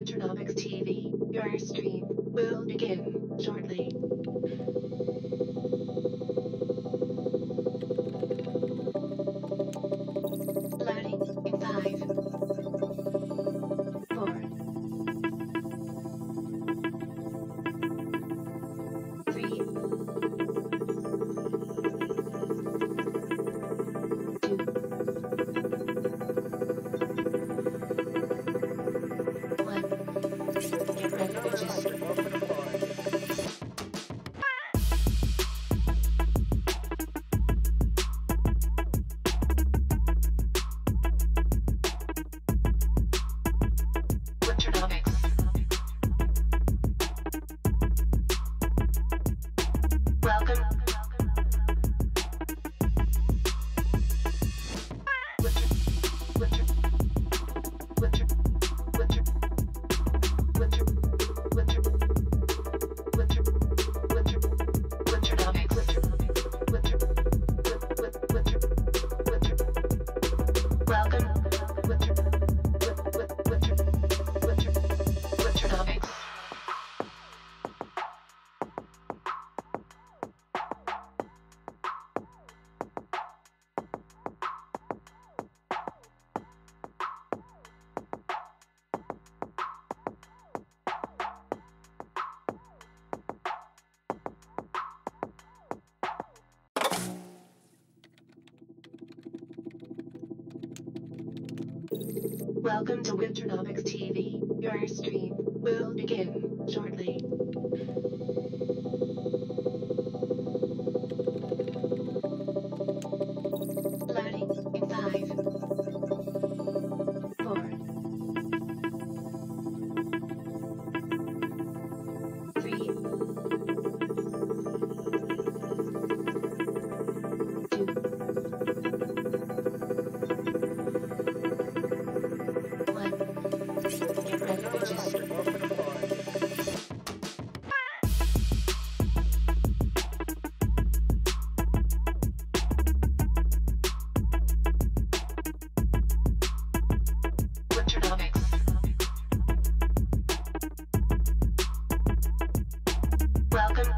Winternomics.eth, your stream will begin shortly. Loading in 5, 4, 3, 2, 1. Get ready to jump. Winternomics. Welcome. Welcome to Winternomics.eth. Your stream will begin shortly. Loading in 5, 4, 3, 2, 1. Get ready to jump. Winternomics. Welcome.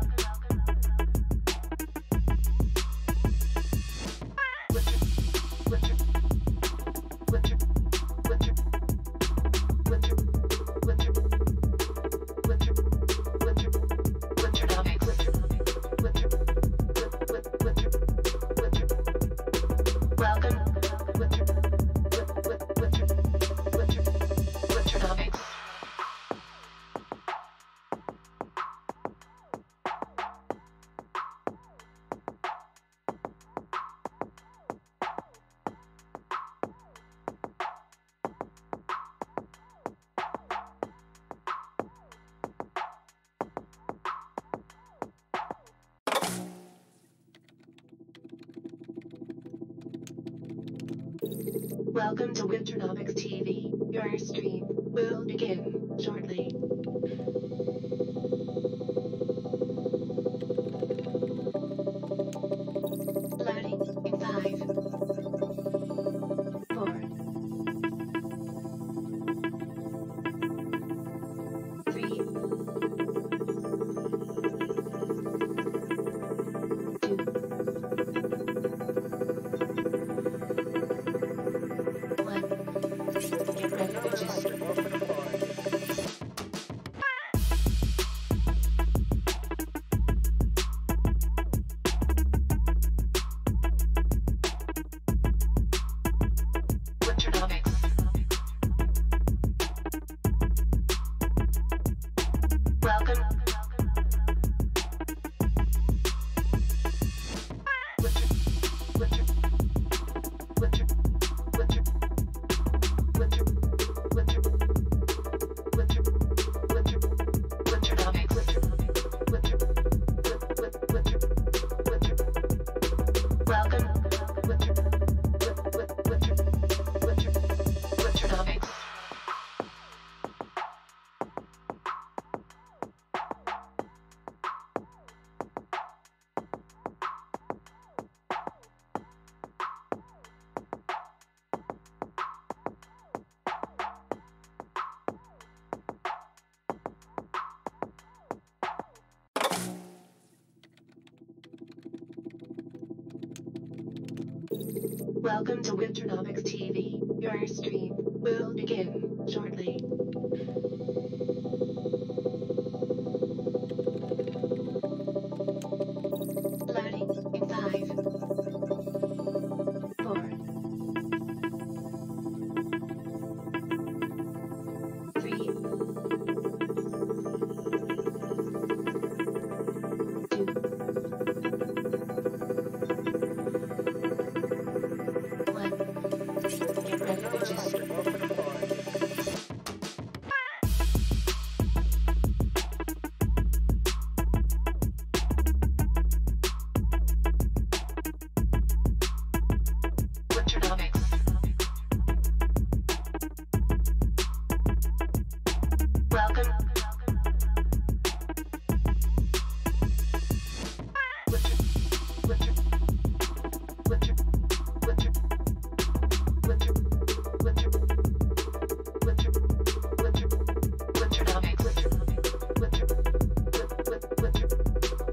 Welcome to Winternomics.eth. Your stream will begin shortly. Loading in 5, 4, 3, 2, 1. Get ready to jump. Winternomics. Welcome. Winternomics. Welcome to Winternomics.eth. Your stream will begin shortly. Loading in 5, 4, 3, 2, 1. Get ready, bitches. Winternomics. Welcome. Winter, winter, winter, winter, winter, winter, winter, winter, Winternomics. Winter, winter,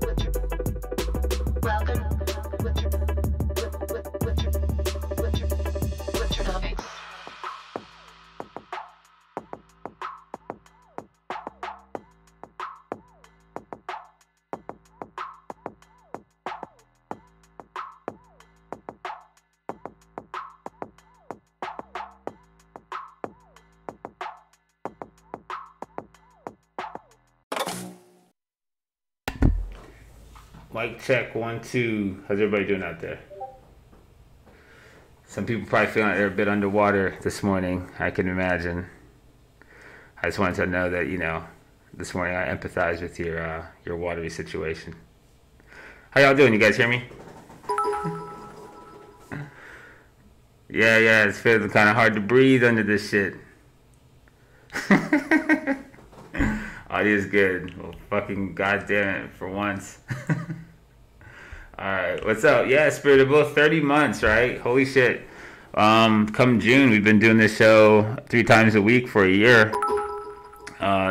winter. Welcome. Winter, winter, winter, Winternomics. Mic check 1 2. How's everybody doing out there? Some people probably feeling like they're a bit underwater this morning. I can imagine. I just wanted to know that this morning I empathize with your watery situation. How y'all doing? You guys hear me? Yeah, it's feeling kind of hard to breathe under this shit. Audio's good. Well, fucking goddamn it for once. Alright, what's up? Yeah, Spirit of Both, 30 months, right? Holy shit. Come June, we've been doing this show 3 times a week for a year.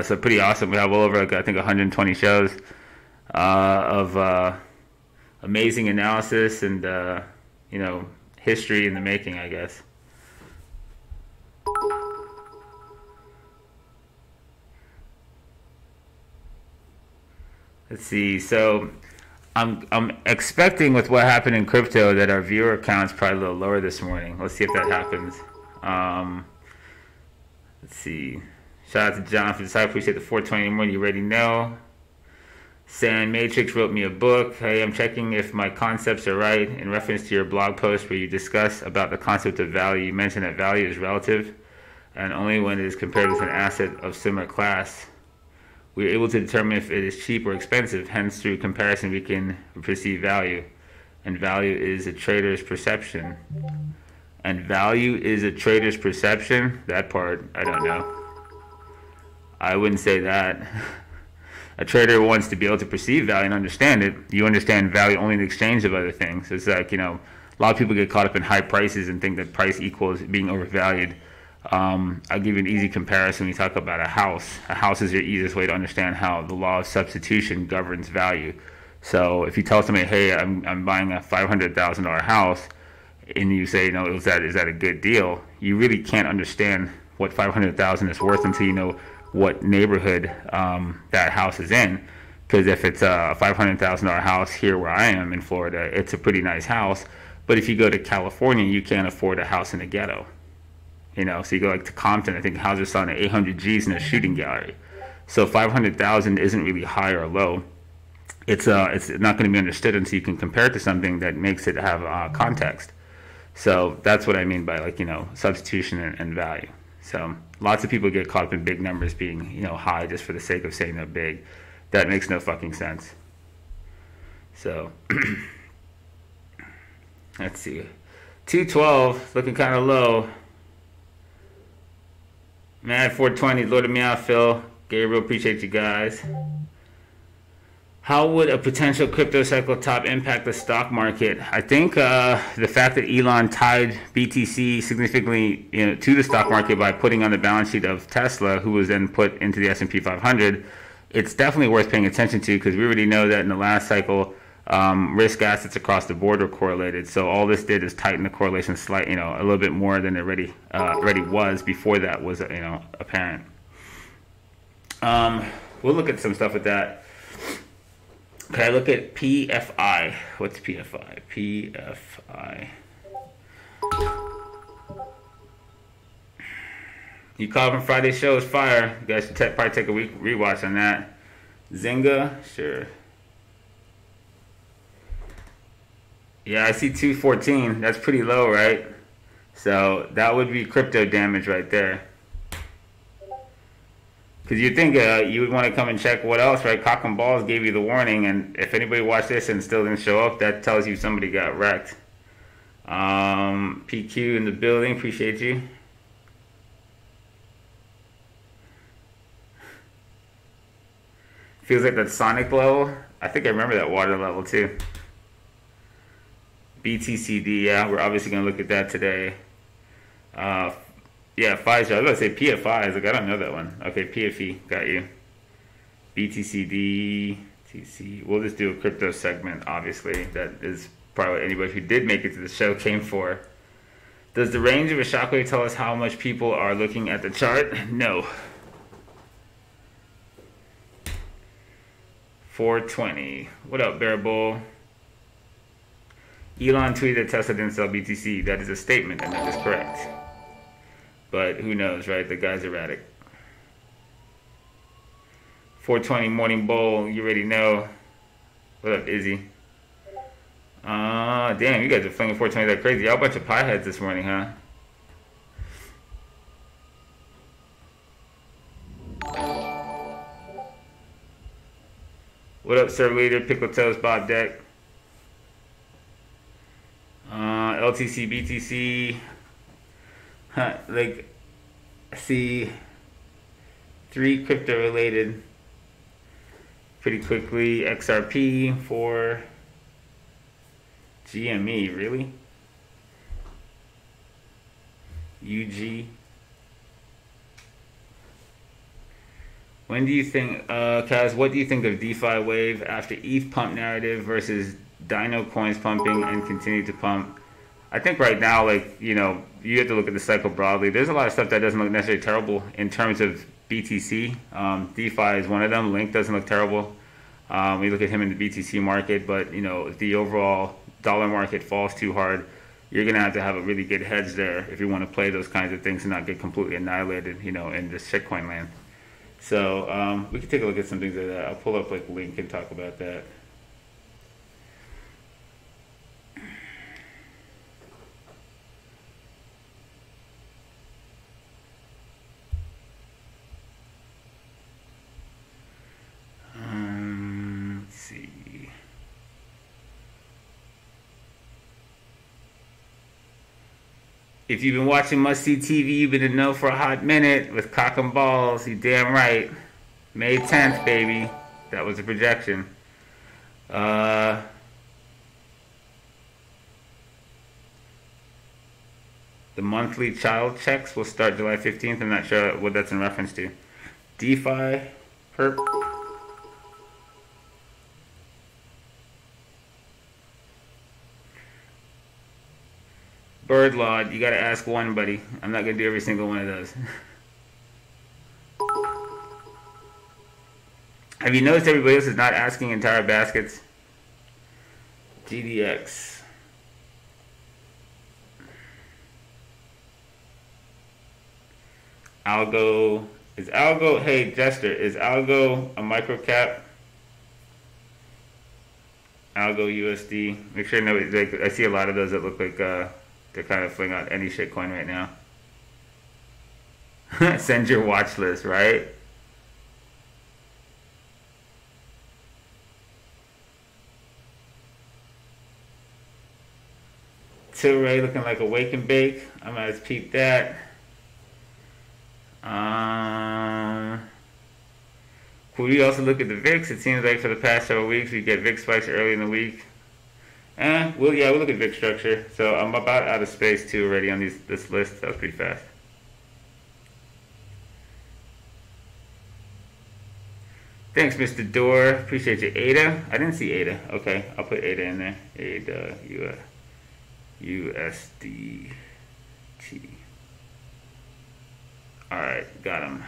So pretty awesome. We have well over, I think, 120 shows of amazing analysis and, history in the making, I guess. Let's see. So I'm expecting with what happened in crypto that our viewer count's probably a little lower this morning. Let's see if that happens. Let's see. Shout out to John for this. I appreciate the 420 more. You already know. Sand Matrix wrote me a book. Hey, I'm checking if my concepts are right in reference to your blog post where you discuss about the concept of value. You mentioned that value is relative and only when it is compared with an asset of similar class. We are able to determine if it is cheap or expensive. Hence, through comparison, we can perceive value. And value is a trader's perception. And value is a trader's perception? That part, I don't know. I wouldn't say that. A trader wants to be able to perceive value and understand it. You understand value only in exchange of other things. It's like, a lot of people get caught up in high prices and think that price equals being overvalued. I'll give you an easy comparison when you talk about a house. A house is your easiest way to understand how the law of substitution governs value. So if you tell somebody, hey, I'm buying a $500,000 house, and you say, is that a good deal? You really can't understand what $500,000 is worth until you know what neighborhood that house is in. Because if it's a $500,000 house here where I am in Florida, it's a pretty nice house. But if you go to California, you can't afford a house in a ghetto. So you go to Compton, I think houses selling at 800 G's in a shooting gallery. So 500,000 isn't really high or low. It's not going to be understood until you can compare it to something that makes it have context. So that's what I mean by substitution and value. So lots of people get caught up in big numbers being high just for the sake of saying they're big. That makes no fucking sense. So let's see, 212 looking kind of low. Mad 420, Lord of Meow, Phil, Gabriel, appreciate you guys. How would a potential crypto cycle top impact the stock market? I think the fact that Elon tied BTC significantly to the stock market by putting on the balance sheet of Tesla, who was then put into the S&P 500, it's definitely worth paying attention to because we already know that in the last cycle, risk assets across the board are correlated. So all this did is tighten the correlation slightly, a little bit more than it already was before that was, apparent. We'll look at some stuff with that. Okay, look at PFI. What's PFI? PFI. You called from Friday's show is fire. You guys should probably take a week rewatch on that. Zynga, sure. Yeah, I see 214. That's pretty low, right? So that would be crypto damage right there. Because you'd think you would want to come and check what else, right? Cock and Balls gave you the warning, and if anybody watched this and still didn't show up, that tells you somebody got wrecked. PQ in the building, appreciate you. Feels like that Sonic level. I think I remember that water level too. BTCD, yeah, we're obviously going to look at that today. Yeah, Pfizer. I was going to say PFI. I was like, I don't know that one. Okay, PFE. Got you. BTCD, TC. We'll just do a crypto segment, obviously. That is probably what anybody who did make it to the show came for. Does the range of a shockwave tell us how much people are looking at the chart? No. 420. What up, Bear Bull? Elon tweeted that Tesla didn't sell BTC. That is a statement, and that is correct. But who knows, right? The guy's erratic. 420 Morning Bowl, you already know. What up, Izzy? Damn, you guys are flinging 420 like crazy. Y'all a bunch of pie heads this morning, huh? What up, Sir Leader? Pickle Toast, Bob Deck. LTC, BTC. Like, I see 3 crypto related pretty quickly. XRP for GME, really? UG. When do you think, Kaz, what do you think of DeFi wave after ETH pump narrative versus Dino coins pumping and continue to pump? I think right now, like, you have to look at the cycle broadly. There's a lot of stuff that doesn't look necessarily terrible in terms of BTC. DeFi is one of them. Link doesn't look terrible. We look at him in the BTC market, but, if the overall dollar market falls too hard, you're going to have a really good hedge there if you want to play those kinds of things and not get completely annihilated, in this shitcoin land. So we can take a look at some things like that. I'll pull up like Link and talk about that. Let's see. If you've been watching Must See TV, you've been in know for a hot minute with Cock and Balls. You damn right. May 10th, baby. That was a projection. The monthly child checks will start July 15th. I'm not sure what that's in reference to. DeFi, perp. Birdlord, you gotta ask one, buddy. I'm not gonna do every single one of those. Have you noticed everybody else is not asking entire baskets? GDX. Algo. Is Algo, hey Jester, is Algo a microcap? Algo USD. Make sure nobody, like, I see a lot of those that look like they're kind of filling out any shitcoin right now. Send your watch list, right? Tilray looking like a wake and bake. I might have peeped that. Could we also look at the VIX? It seems like for the past several weeks we get VIX spikes early in the week. We'll look at VIX structure. So I'm about out of space too already on this list. That was pretty fast. Thanks, Mr. Door. Appreciate you. Ada? I didn't see Ada. Okay, I'll put Ada in there. Ada, USDT. Alright, got him.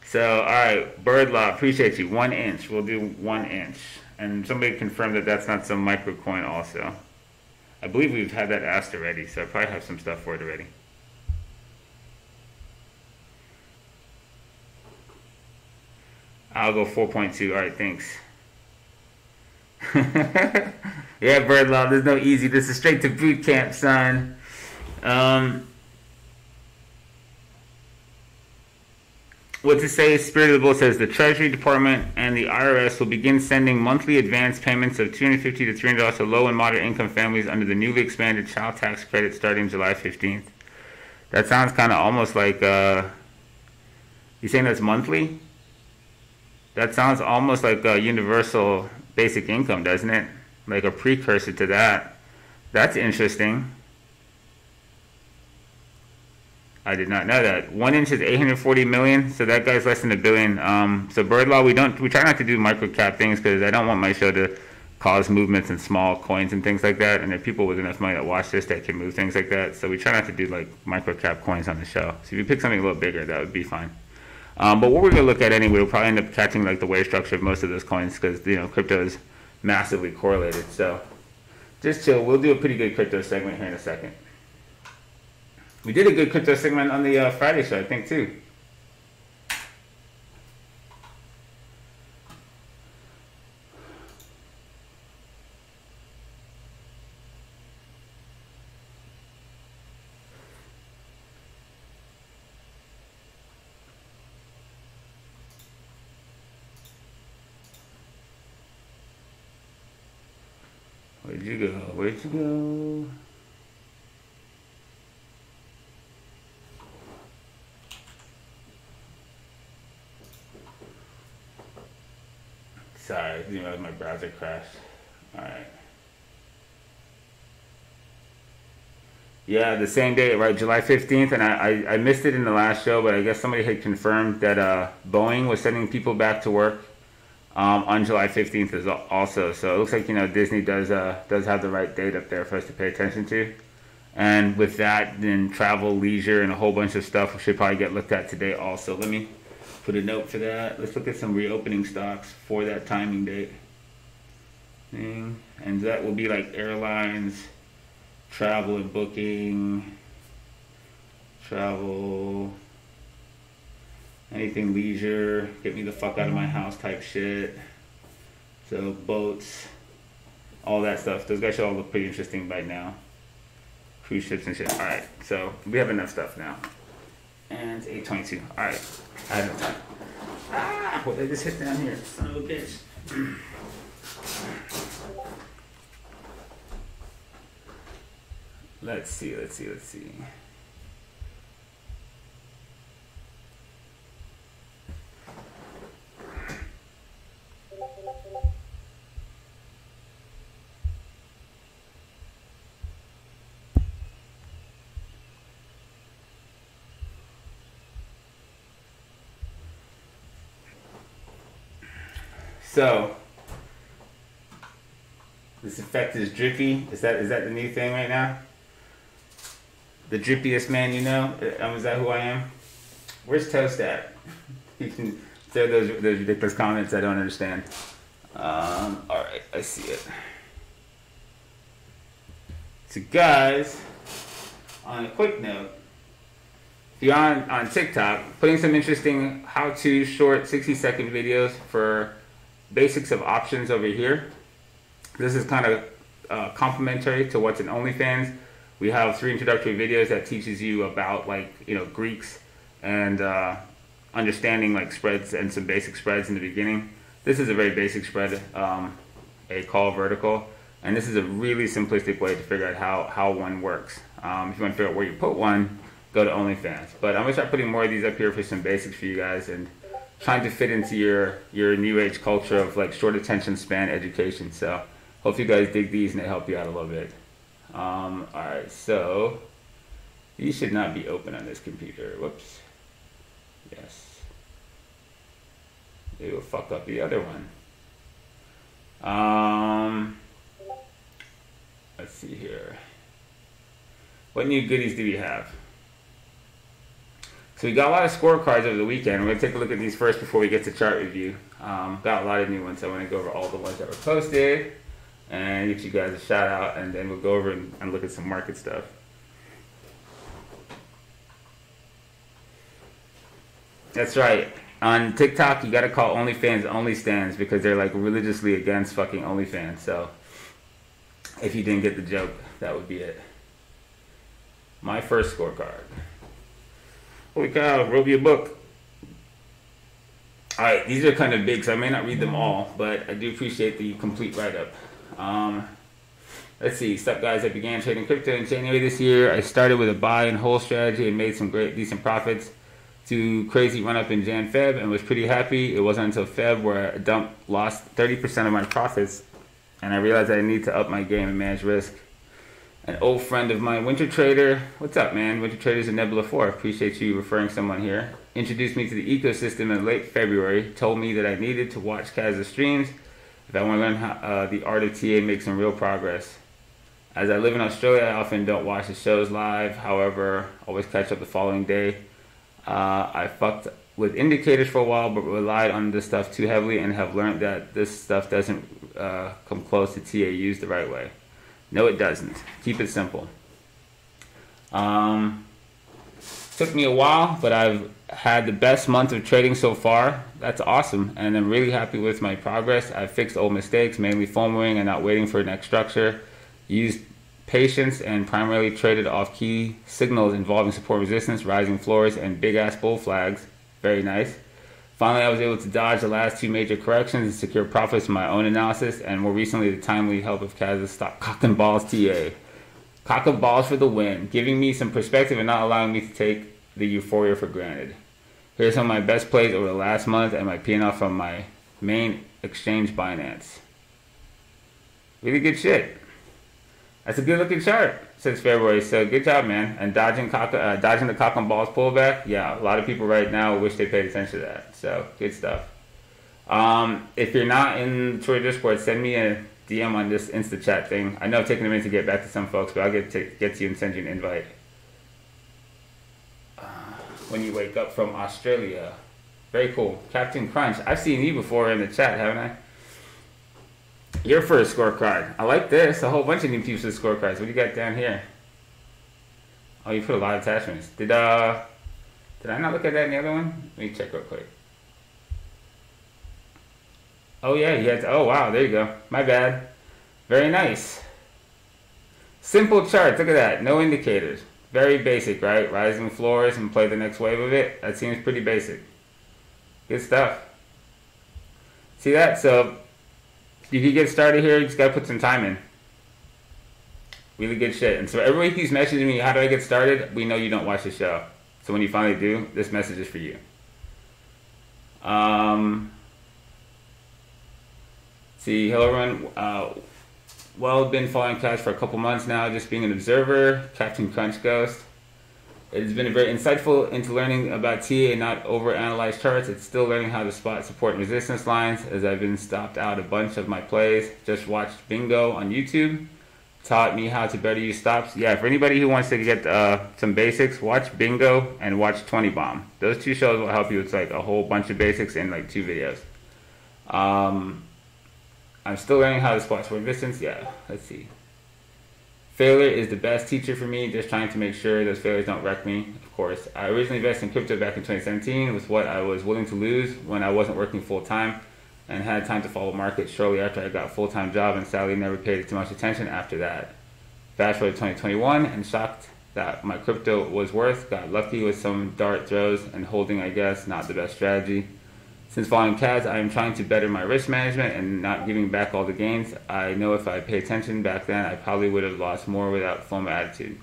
So, alright, Birdlaw, appreciate you. 1 inch. We'll do 1 inch. And somebody confirmed that that's not some micro coin also. I believe we've had that asked already, so I probably have some stuff for it already. I'll go 4.2. Alright, thanks. Yeah, Birdlaw, there's no easy. This is straight to boot camp, son. What to say? Spirit of the Bull says the Treasury Department and the IRS will begin sending monthly advance payments of $250 to $300 to low and moderate income families under the newly expanded child tax credit starting July 15th. That sounds kind of almost like, you saying that's monthly? That sounds almost like a universal basic income, doesn't it? Like a precursor to that. That's interesting. I did not know that. 1 inch is 840 million, so that guy's less than $1 billion. So Birdlaw, we try not to do micro cap things because I don't want my show to cause movements in small coins and things like that. And there are people with enough money that watch this that can move things like that. So we try not to do like micro cap coins on the show. So if you pick something a little bigger, that would be fine. But what we're gonna look at anyway, we'll probably end up catching like the wave structure of most of those coins because crypto is massively correlated. So just chill. We'll do a pretty good crypto segment here in a second. We did a good crypto segment on the Friday show, I think, too. Where'd you go? Where'd you go? Sorry, my browser crashed. Alright. Yeah, the same day, right? July 15th, and I missed it in the last show, but I guess somebody had confirmed that Boeing was sending people back to work on July 15th as also. So it looks like, Disney does have the right date up there for us to pay attention to. And with that, then travel, leisure, and a whole bunch of stuff should probably get looked at today also. Let me put a note for that. Let's look at some reopening stocks for that timing date. And that will be like airlines, travel and booking, travel, anything leisure, get me the fuck out of my house type shit. So boats, all that stuff. Those guys should all look pretty interesting by now. Cruise ships and shit. Alright, so we have enough stuff now. And it's 8:22. Alright, I have no time. What did I just hit down here? Son of a bitch. Let's see. So this effect is drippy. Is that the new thing right now? The drippiest man you know? Is that who I am? Where's Toast at? You can say those ridiculous comments I don't understand. Alright, I see it. So guys, on a quick note, if you're on TikTok, putting some interesting how-to short 60-second videos for basics of options over here. This is kind of complementary to what's in OnlyFans. We have 3 introductory videos that teaches you about Greeks and understanding like spreads and some basic spreads in the beginning. This is a very basic spread, a call vertical, and this is a really simplistic way to figure out how one works. If you want to figure out where you put one, go to OnlyFans. But I'm gonna start putting more of these up here for some basics for you guys and trying to fit into your new age culture of like short attention span education. So hope you guys dig these and they help you out a little bit. Alright, so these should not be open on this computer. Whoops. Yes. it will fuck up the other one. Let's see here. What new goodies do we have? So we got a lot of scorecards over the weekend. We're going to take a look at these first before we get to chart review. Got a lot of new ones. So I want to go over all the ones that were posted and give you guys a shout out, and then we'll go over and look at some market stuff. That's right. On TikTok, you got to call OnlyFans only stands because they're like religiously against fucking OnlyFans. So if you didn't get the joke, that would be it. My first scorecard. Holy cow, wrote me a book. Alright, these are kind of big, so I may not read them all, but I do appreciate the complete write-up. Let's see. What's up, guys? I began trading crypto in January this year. I started with a buy and hold strategy and made some decent profits to crazy run-up in Jan-Feb and was pretty happy. It wasn't until Feb where I lost 30% of my profits, and I realized I need to up my game and manage risk. An old friend of mine, Winter Trader, what's up, man? Winter Trader's a Nebula 4. Appreciate you referring someone here. Introduced me to the ecosystem in late February. Told me that I needed to watch Kaz's streams if I want to learn how, the art of TA, make some real progress. As I live in Australia, I often don't watch the shows live. However, always catch up the following day. I fucked with indicators for a while, but relied on this stuff too heavily and have learned that this stuff doesn't come close to TA used the right way. No, it doesn't. Keep it simple. Took me a while, but I've had the best month of trading so far. That's awesome, and I'm really happy with my progress. I've fixed old mistakes, mainly FOMOing and not waiting for next structure. Used patience and primarily traded off key signals involving support resistance, rising floors, and big-ass bull flags. Very nice. Finally, I was able to dodge the last two major corrections and secure profits from my own analysis, and more recently, the timely help of Kaz's stock cock and balls TA. Cock and balls for the win, giving me some perspective and not allowing me to take the euphoria for granted. Here's some of my best plays over the last month and my P&L from my main exchange, Binance. Really good shit. That's a good looking chart since February, so good job, man. And dodging the cock and balls pullback, yeah, a lot of people right now wish they paid attention to that. So good stuff. If you're not in the Twitter Discord, send me a DM on this Insta chat thing. I know I've taken a minute to get back to some folks, but I'll get to you and send you an invite when you wake up from Australia. Very cool. Captain Crunch, I've seen you before in the chat, haven't I? Your first scorecard. I like this. A whole bunch of new people's scorecards. What do you got down here? Oh, you put a lot of attachments. Did I not look at that in the other one? Let me check real quick. Oh yeah, he had. Oh wow, there you go. My bad. Very nice. Simple charts. Look at that. No indicators. Very basic, right? Rising floors and play the next wave of it. That seems pretty basic. Good stuff. See that? So if you get started here, you just gotta put some time in. Really good shit. And so everybody keeps messaging me, how do I get started? We know you don't watch the show. So when you finally do, this message is for you. See, hello everyone. Well, been following Cash for a couple months now, just being an observer. Captain Crunch Ghost. It has been very insightful into learning about TA and not overanalyze charts. It's still learning how to spot support and resistance lines, as I've been stopped out a bunch of my plays. Just watched Bingo on YouTube. Taught me how to better use stops. Yeah, for anybody who wants to get some basics, watch Bingo and watch 20 Bomb. Those two shows will help you with like a whole bunch of basics in like 2 videos. I'm still learning how to spot support and resistance. Yeah, let's see. Failure is the best teacher for me, just trying to make sure those failures don't wreck me, of course. I originally invested in crypto back in 2017 with what I was willing to lose when I wasn't working full-time and had time to follow markets shortly after I got a full-time job, and sadly never paid too much attention after that. Fast forward to 2021 and shocked that my crypto was worth. Got lucky with some dart throws and holding, I guess, not the best strategy. Since following Kaz, I am trying to better my risk management and not giving back all the gains. I know if I paid attention back then, I probably would have lost more without FOMO attitude.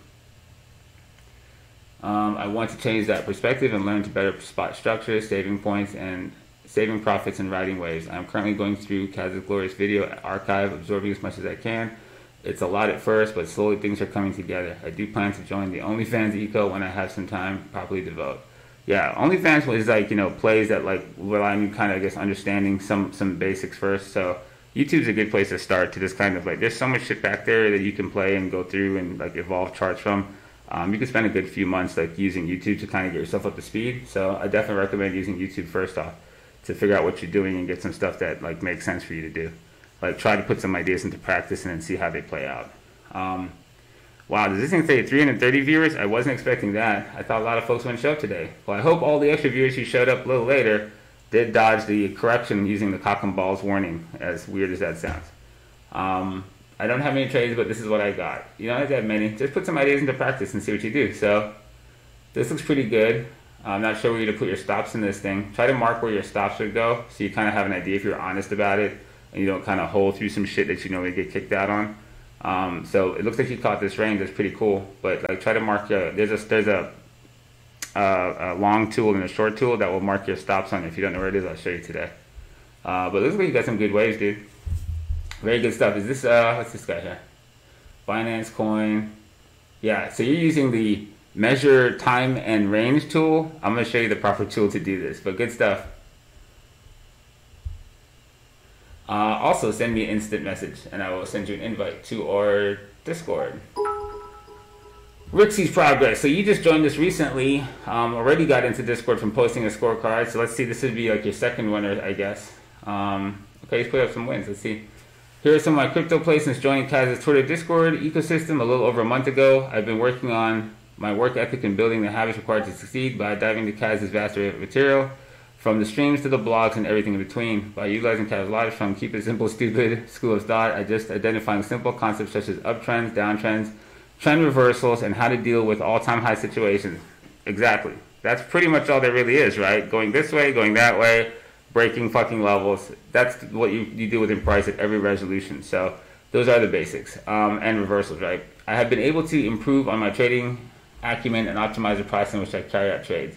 I want to change that perspective and learn to better spot structure, saving points, and saving profits and riding waves. I'm currently going through Kaz's glorious video archive, absorbing as much as I can. It's a lot at first, but slowly things are coming together. I do plan to join the OnlyFans eco when I have some time properly devote. Yeah, OnlyFans is like, plays that like rely on you kind of, I guess, understanding some basics first. So YouTube's a good place to start to just kind of like, there's so much shit back there that you can play and go through and like evolve charts from. You can spend a good few months like using YouTube to kind of get yourself up to speed. So I definitely recommend using YouTube first off to figure out what you're doing and get some stuff that like makes sense for you to do. Like try to put some ideas into practice and then see how they play out. Wow, does this thing say 330 viewers? I wasn't expecting that. I thought a lot of folks wouldn't show up today. Well, I hope all the extra viewers who showed up a little later did dodge the correction using the cock and balls warning, as weird as that sounds. I don't have any trades, but this is what I got. You don't have to have many. Just put some ideas into practice and see what you do. So this looks pretty good. I'm not sure where to put your stops in this thing. Try to mark where your stops would go so you kind of have an idea if you're honest about it and you don't kind of hold through some shit that you know you get kicked out on. So it looks like you caught this range. That's pretty cool. But like, try to mark your. There's a long tool and a short tool that will mark your stops on. If you don't know where it is, I'll show you today. But it looks like you got some good waves, dude. Very good stuff. Is this what's this guy here? Binance Coin. Yeah. So you're using the measure time and range tool. I'm gonna show you the proper tool to do this. But good stuff. Also, send me an instant message, and I will send you an invite to our Discord. Rixie's Progress. So you just joined us recently. Already got into Discord from posting a scorecard. So let's see. This would be like your second winner, I guess. Okay, let's put up some wins. Let's see. Here are some of my crypto plays since joining Kaz's Twitter Discord ecosystem a little over a month ago. I've been working on my work ethic and building the habits required to succeed by diving into Kaz's vast array of material. From the streams to the blogs and everything in between. By utilizing Kaz's logic from Keep It Simple, Stupid school of thought, I just identifying simple concepts such as uptrends, downtrends, trend reversals, and how to deal with all-time high situations. Exactly. That's pretty much all there really is, right? Going this way, going that way, breaking fucking levels. That's what you do within price at every resolution. So those are the basics. And reversals, right? I have been able to improve on my trading acumen and optimize the process in which I carry out trades.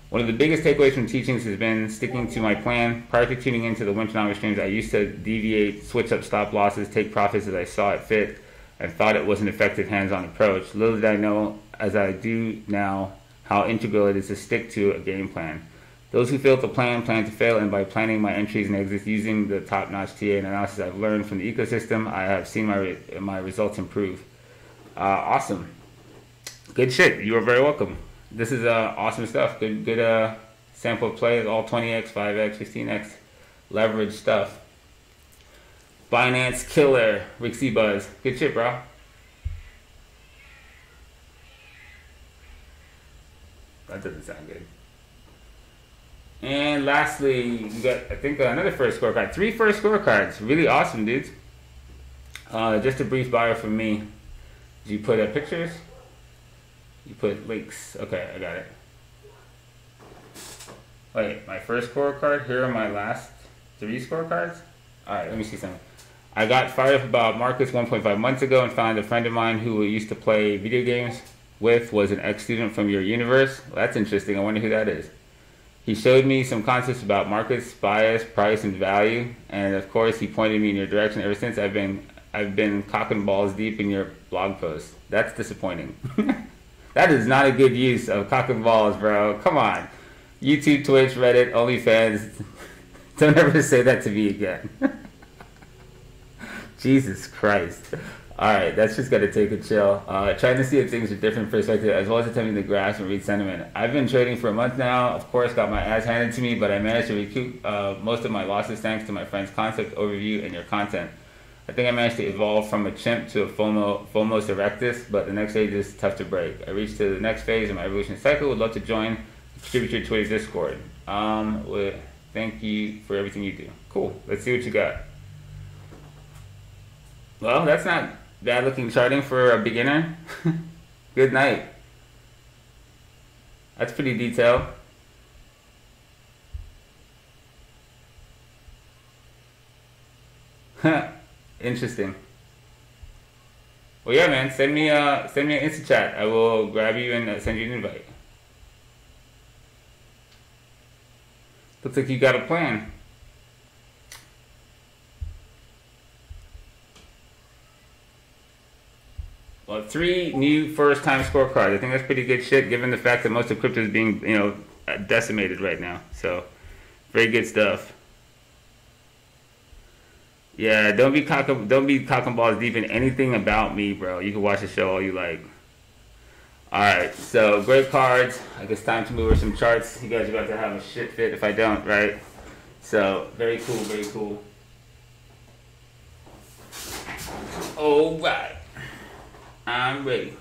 One of the biggest takeaways from teachings has been sticking to my plan. Prior to tuning into the Winternomics streams, I used to deviate, switch up stop losses, take profits as I saw it fit, and thought it was an effective hands-on approach. Little did I know, as I do now, how integral it is to stick to a game plan. Those who fail to plan to fail, and by planning my entries and exits using the top-notch TA and analysis I've learned from the ecosystem, I have seen my results improve. Awesome. Good shit. You are very welcome. This is awesome stuff. Good sample play. All 20x, 5x, 15x leverage stuff. Binance Killer, Rixie Buzz. Good shit, bro. That doesn't sound good. And lastly, we got, I think, another first scorecard. 3 first scorecards. Really awesome, dudes. Just a brief bio from me. Did you put pictures? You put links. Okay, I got it. Wait, my first scorecard. Here are my last 3 scorecards. Alright, let me see something. I got fired up about markets 1.5 months ago and found a friend of mine who used to play video games with was an ex-student from your universe. Well, that's interesting. I wonder who that is. He showed me some concepts about markets, bias, price, and value. And of course, he pointed me in your direction. Ever since, I've been cock and balls deep in your blog posts. That's disappointing. That is not a good use of cock and balls, bro. Come on. YouTube, Twitch, Reddit, OnlyFans. Don't ever say that to me again. Jesus Christ. Alright, that's just got to take a chill. Trying to see if things are different perspective, as well as attempting to grasp and read sentiment. I've been trading for a month now. Of course, got my ass handed to me, but I managed to recoup most of my losses thanks to my friend's concept overview and your content. I think I managed to evolve from a chimp to a Phomos erectus, but the next stage is tough to break. I reached to the next phase of my evolution cycle. Would love to join, contribute to your Twitter Discord. Thank you for everything you do. Cool. Let's see what you got. Well, that's not bad looking charting for a beginner. Good night. That's pretty detailed. Interesting. Well, yeah, man. Send me an Insta chat. I will grab you and send you an invite. Looks like you got a plan. Well, 3 new first-time scorecards. I think that's pretty good shit, given the fact that most of crypto is being, decimated right now. So very good stuff. Yeah, don't be cocking balls deep in anything about me, bro. You can watch the show all you like. Alright, so great cards. I guess time to move over some charts. You guys are about to have a shit fit if I don't, right? So, very cool, very cool. Alright. I'm ready.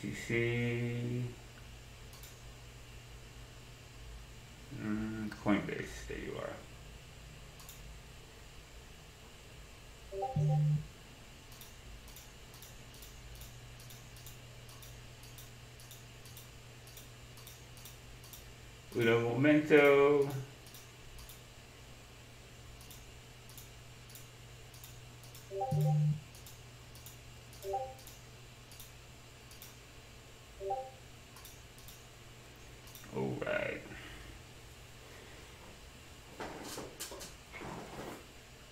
PTC, Coinbase, there you are. Uno momento. All right.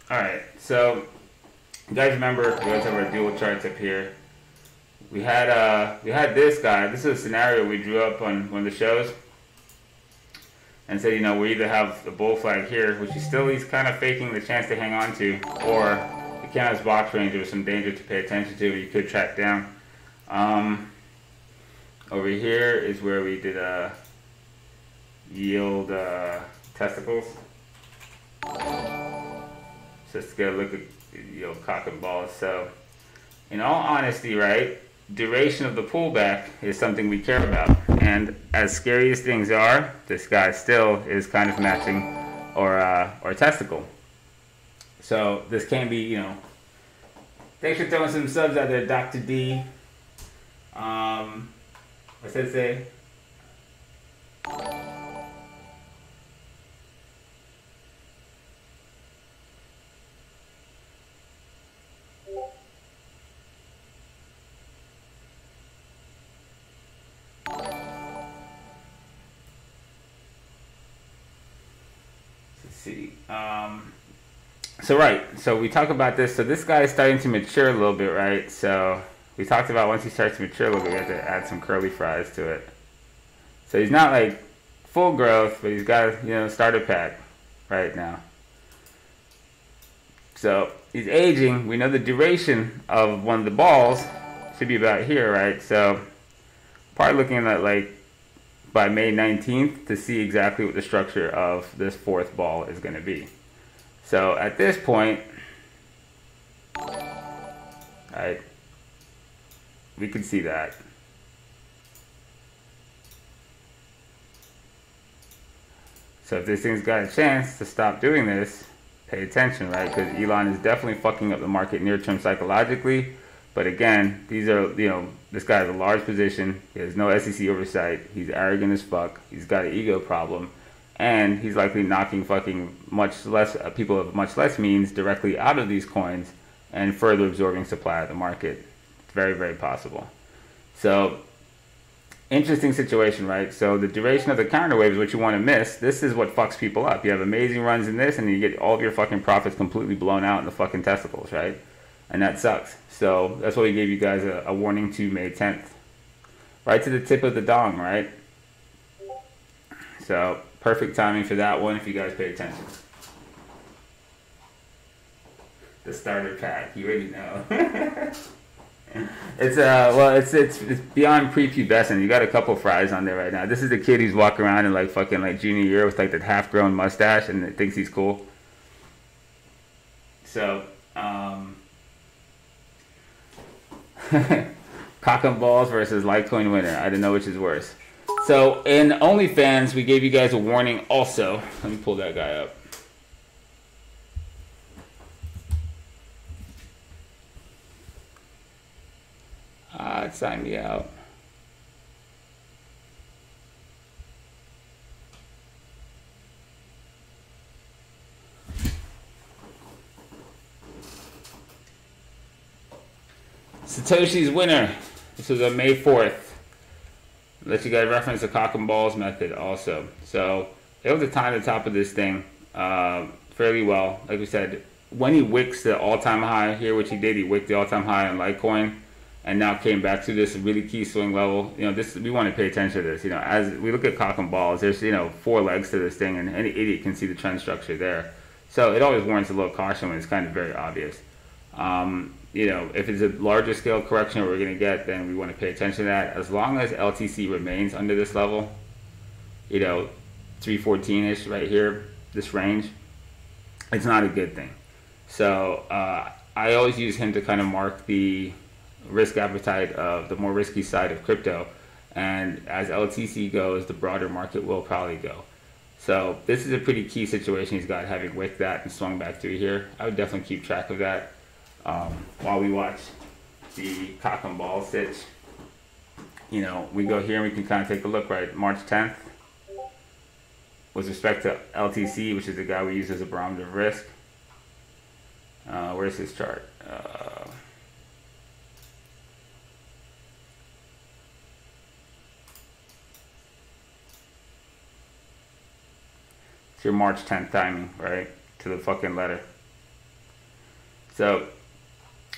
All right. So, you guys remember? We guys have our dual charts up here. We had this guy. This is a scenario we drew up on one of the shows, and said, you know, we either have the bull flag here, which he's kind of faking the chance to hang on to, or the cannabis box range with some danger to pay attention to. You could track down. Over here is where we did yield testicles. So let's get a look at cock and balls. So, in all honesty, right, duration of the pullback is something we care about. And as scary as things are, this guy still is kind of matching or testicle. So this can be, thanks for throwing some subs out there, Dr. D. What's that say? Let's see. So we talk about this. So this guy is starting to mature a little bit, right? So we talked about once he starts to mature a little bit, we have to add some curly fries to it. So he's not like full growth, but he's got starter pack right now. So he's aging. We know the duration of one of the balls should be about here, right? So probably looking at like by May 19th to see exactly what the structure of this fourth ball is going to be. So at this point, right, we can see that. So if this thing's got a chance to stop doing this, pay attention, right? Because Elon is definitely fucking up the market near term psychologically. But again, these are, this guy has a large position. He has no SEC oversight. He's arrogant as fuck. He's got an ego problem. And he's likely knocking fucking much less people of much less means directly out of these coins and further absorbing supply of the market. It's very, very possible. So, interesting situation, right? So the duration of the counter wave is what you want to miss. This is what fucks people up. You have amazing runs in this, and you get all of your fucking profits completely blown out in the fucking testicles, right? And that sucks. So that's why we gave you guys a warning to May 10th. Right to the tip of the dong, right? So perfect timing for that one if you guys pay attention. The starter pack, you already know. It's beyond prepubescent. You got a couple fries on there right now. This is the kid who's walking around in like fucking like junior year with like that half-grown mustache and thinks he's cool. So, cock and balls versus Litecoin winner. I don't know which is worse. So in OnlyFans, we gave you guys a warning also. Let me pull that guy up. Sign me out. Satoshi's winner. This was on May 4th. Let you guys reference the cock and balls method also. So able to time the top of this thing fairly well. Like we said, when he wicks the all-time high here, which he did, he wicked the all-time high on Litecoin, and now came back to this really key swing level. You know, this, we want to pay attention to this. You know, as we look at cock and balls, there's, you know, 4 legs to this thing, and any idiot can see the trend structure there. So it always warrants a little caution when it's kind of very obvious. You know, if it's a larger scale correction we're going to get, then we want to pay attention to that. As long as LTC remains under this level, you know, 314-ish right here, this range, it's not a good thing. So I always use him to kind of mark the risk appetite of the more risky side of crypto. And as LTC goes, the broader market will probably go. So this is a pretty key situation he's got, having wicked that and swung back through here. I would definitely keep track of that. While we watch the cock and ball stitch, you know, we go here and we can kind of take a look, right? March 10th, with respect to LTC, which is the guy we use as a barometer of risk. Where's his chart? It's your March 10th timing, right? To the fucking letter. So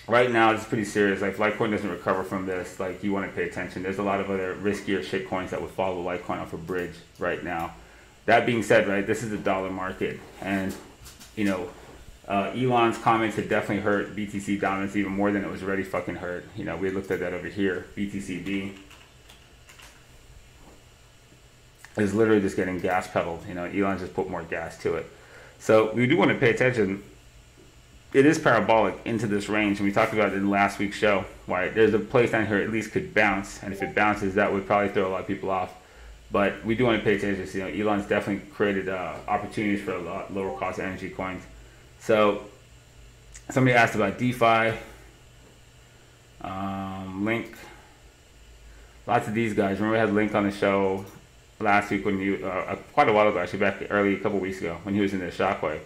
right now it's pretty serious. Like, if Litecoin doesn't recover from this, like, you want to pay attention. There's a lot of other riskier shit coins that would follow Litecoin off a bridge right now. That being said, right, this is a dollar market, and you know, Elon's comments had definitely hurt BTC dominance even more than it was already fucking hurt. You know, we looked at that over here. BTCB is literally just getting gas pedaled. You know, Elon just put more gas to it. So we do want to pay attention. It is parabolic into this range, and we talked about it in last week's show. Why there's a place down here at least could bounce, and if it bounces, that would probably throw a lot of people off. But we do want to pay attention. You know, Elon's definitely created opportunities for a lot lower cost energy coins. So somebody asked about DeFi, Link. Lots of these guys. Remember, we had Link on the show last week when you quite a while ago, actually, back early a couple weeks ago, when he was in the Shockwave.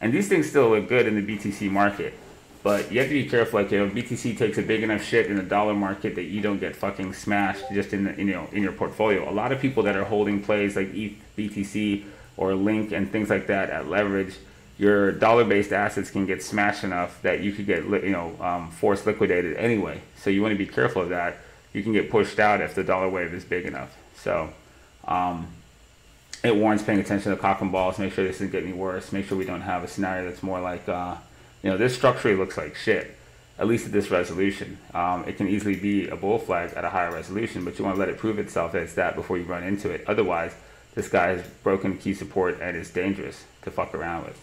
And these things still look good in the BTC market, but you have to be careful. Like, you know, BTC takes a big enough shit in the dollar market that you don't get fucking smashed just in the, you know, in your portfolio. A lot of people that are holding plays like ETH, BTC, or Link and things like that at leverage, your dollar-based assets can get smashed enough that you could get, you know, forced liquidated anyway. So you want to be careful of that. You can get pushed out if the dollar wave is big enough. So it warrants paying attention to cock and balls. Make sure this doesn't get any worse. Make sure we don't have a scenario that's more like, you know, this structurally looks like shit, at least at this resolution. It can easily be a bull flag at a higher resolution, but you want to let it prove itself that it's that before you run into it. Otherwise, this guy has broken key support and is dangerous to fuck around with.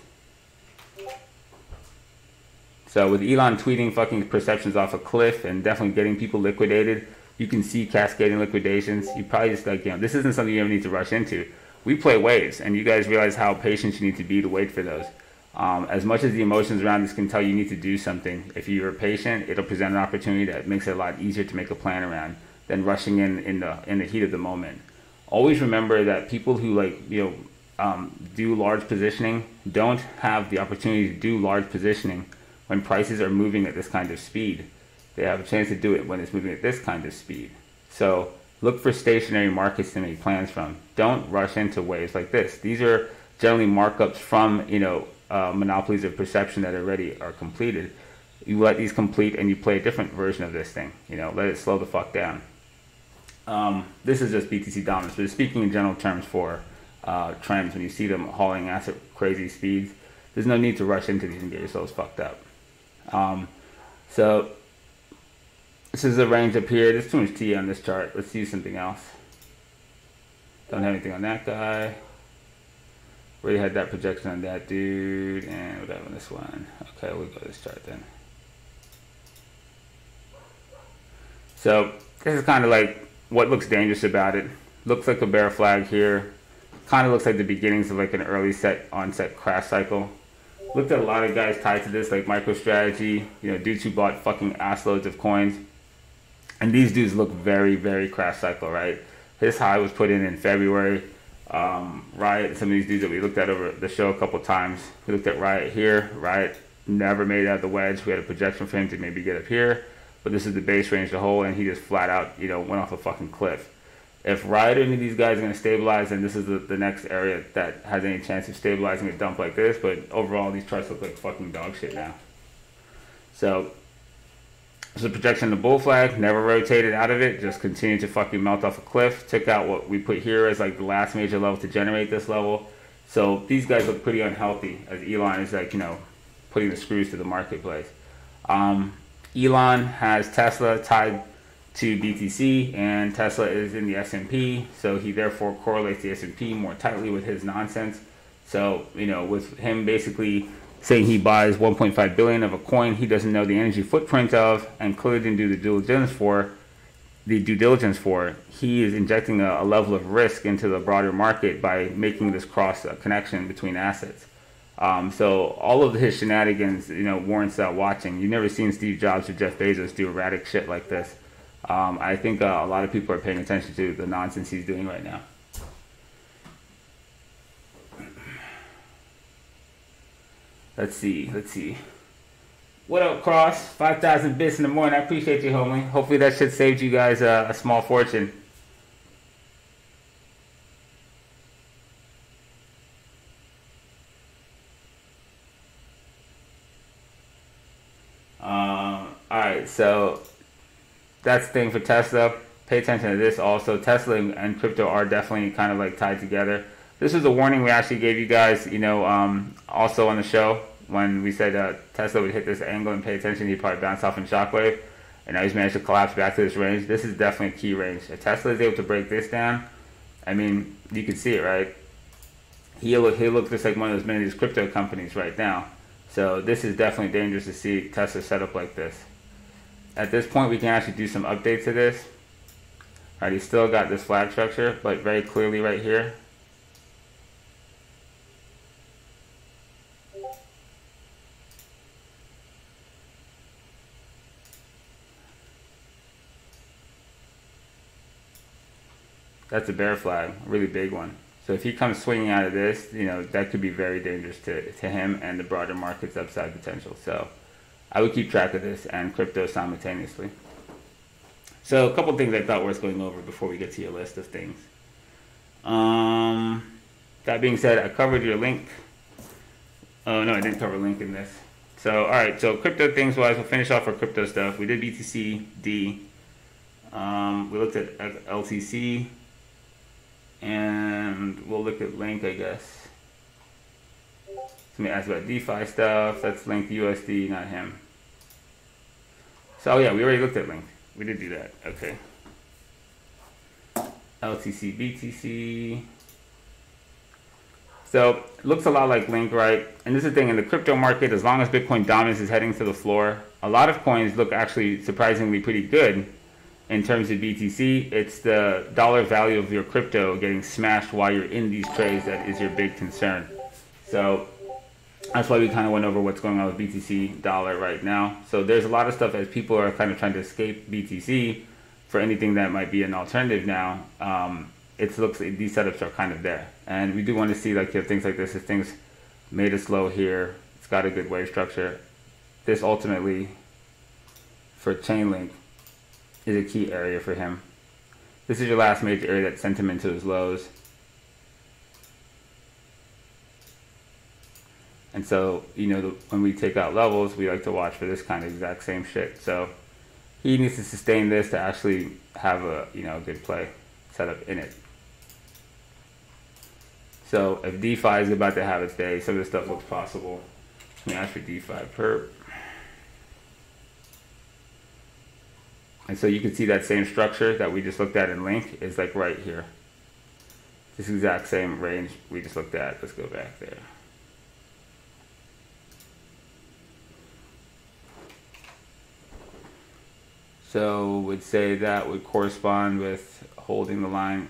So with Elon tweeting fucking perceptions off a cliff and definitely getting people liquidated, you can see cascading liquidations. You probably just, like, you know, this isn't something you ever need to rush into. We play waves, and you guys realize how patient you need to be to wait for those. As much as the emotions around this can tell you need to do something, if you're patient, it'll present an opportunity that makes it a lot easier to make a plan around than rushing in the heat of the moment. Always remember that people who, like, you know, do large positioning don't have the opportunity to do large positioning when prices are moving at this kind of speed. They have a chance to do it when it's moving at this kind of speed. So look for stationary markets to make plans from. Don't rush into waves like this. These are generally markups from, you know, monopolies of perception that already are completed. You let these complete and you play a different version of this thing. You know, let it slow the fuck down. This is just BTC dominance, but speaking in general terms for trends, when you see them hauling ass at crazy speeds, there's no need to rush into these and get yourselves fucked up. So this is the range up here. There's too much T on this chart. Let's use something else. Don't have anything on that guy. Already had that projection on that dude, and whatever on this one. Okay, we'll go to this chart then. So this is kind of like what looks dangerous about it. Looks like a bear flag here. Kind of looks like the beginnings of like an early onset crash cycle. Looked at a lot of guys tied to this, like MicroStrategy, you know, dudes who bought fucking ass loads of coins. And these dudes look very, very crash cycle, right? His high was put in February. Riot, some of these dudes that we looked at over the show a couple times. We looked at Riot here. Riot never made it out of the wedge. We had a projection for him to maybe get up here. but this is the base range to hold, and he just flat out, you know, went off a fucking cliff. If either of these guys are going to stabilize, then this is the next area that has any chance of stabilizing a dump like this. But overall, these charts look like fucking dog shit now. So, this is a projection of the bull flag. Never rotated out of it. Just continued to fucking melt off a cliff. Took out what we put here as like the last major level to generate this level. So, these guys look pretty unhealthy as Elon is like, you know, putting the screws to the marketplace. Elon has Tesla tied to BTC, and Tesla is in the S&P, so he therefore correlates the S&P more tightly with his nonsense. So, you know, with him basically saying he buys 1.5 billion of a coin he doesn't know the energy footprint of and clearly didn't do the due diligence for, he is injecting a level of risk into the broader market by making this cross connection between assets. So all of his shenanigans, you know, warrants watching. You've never seen Steve Jobs or Jeff Bezos do erratic shit like this. I think a lot of people are paying attention to the nonsense he's doing right now. Let's see. What up, Cross? 5,000 bits in the morning. I appreciate you, homie. Hopefully that shit saved you guys a small fortune. Alright, so that's the thing for Tesla. Pay attention to this also. Tesla and crypto are definitely kind of like tied together. This is a warning we actually gave you guys, you know, also on the show when we said Tesla would hit this angle and pay attention. He'd probably bounce off in shockwave. And now he's managed to collapse back to this range. This is definitely a key range. If Tesla is able to break this down, I mean, you can see it, right? He'll look just like one of those many of these crypto companies right now. So this is definitely dangerous to see Tesla set up like this. At this point, we can actually do some updates to this. All right, he's still got this flag structure, but very clearly right here. That's a bear flag, a really big one. So if he comes swinging out of this, you know, that could be very dangerous to him and the broader market's upside potential. So I would keep track of this and crypto simultaneously. So a couple things I thought worth going over before we get to your list of things. That being said, I covered your link. Oh no, I didn't cover link in this. So alright, so crypto things wise, we'll finish off our crypto stuff. We did BTC-D. We looked at LTC. And we'll look at Link, I guess. Somebody asked about DeFi stuff. That's Link USD, not him. So, oh yeah, we already looked at Link. We did do that. Okay. LTC, BTC. So, it looks a lot like Link, right? And this is the thing, in the crypto market, as long as Bitcoin dominance is heading to the floor, a lot of coins look actually surprisingly pretty good. In terms of BTC, it's the dollar value of your crypto getting smashed while you're in these trades that is your big concern. So that's why we kind of went over what's going on with BTC dollar right now. So there's a lot of stuff as people are kind of trying to escape BTC for anything that might be an alternative now. It looks like these setups are kind of there. And we do want to see like things like this. If things made us low here, it's got a good wave structure. This ultimately, for Chainlink, is a key area for him. This is your last major area that sent him into his lows. And so, you know, when we take out levels, we like to watch for this kind of exact same shit. So he needs to sustain this to actually have a, you know, good play set up in it. So if DeFi is about to have its day, some of this stuff looks possible. Let me ask for DeFi perp. And so you can see that same structure that we just looked at in Link is like right here. This exact same range we just looked at. Let's go back there. So would say that would correspond with holding the line.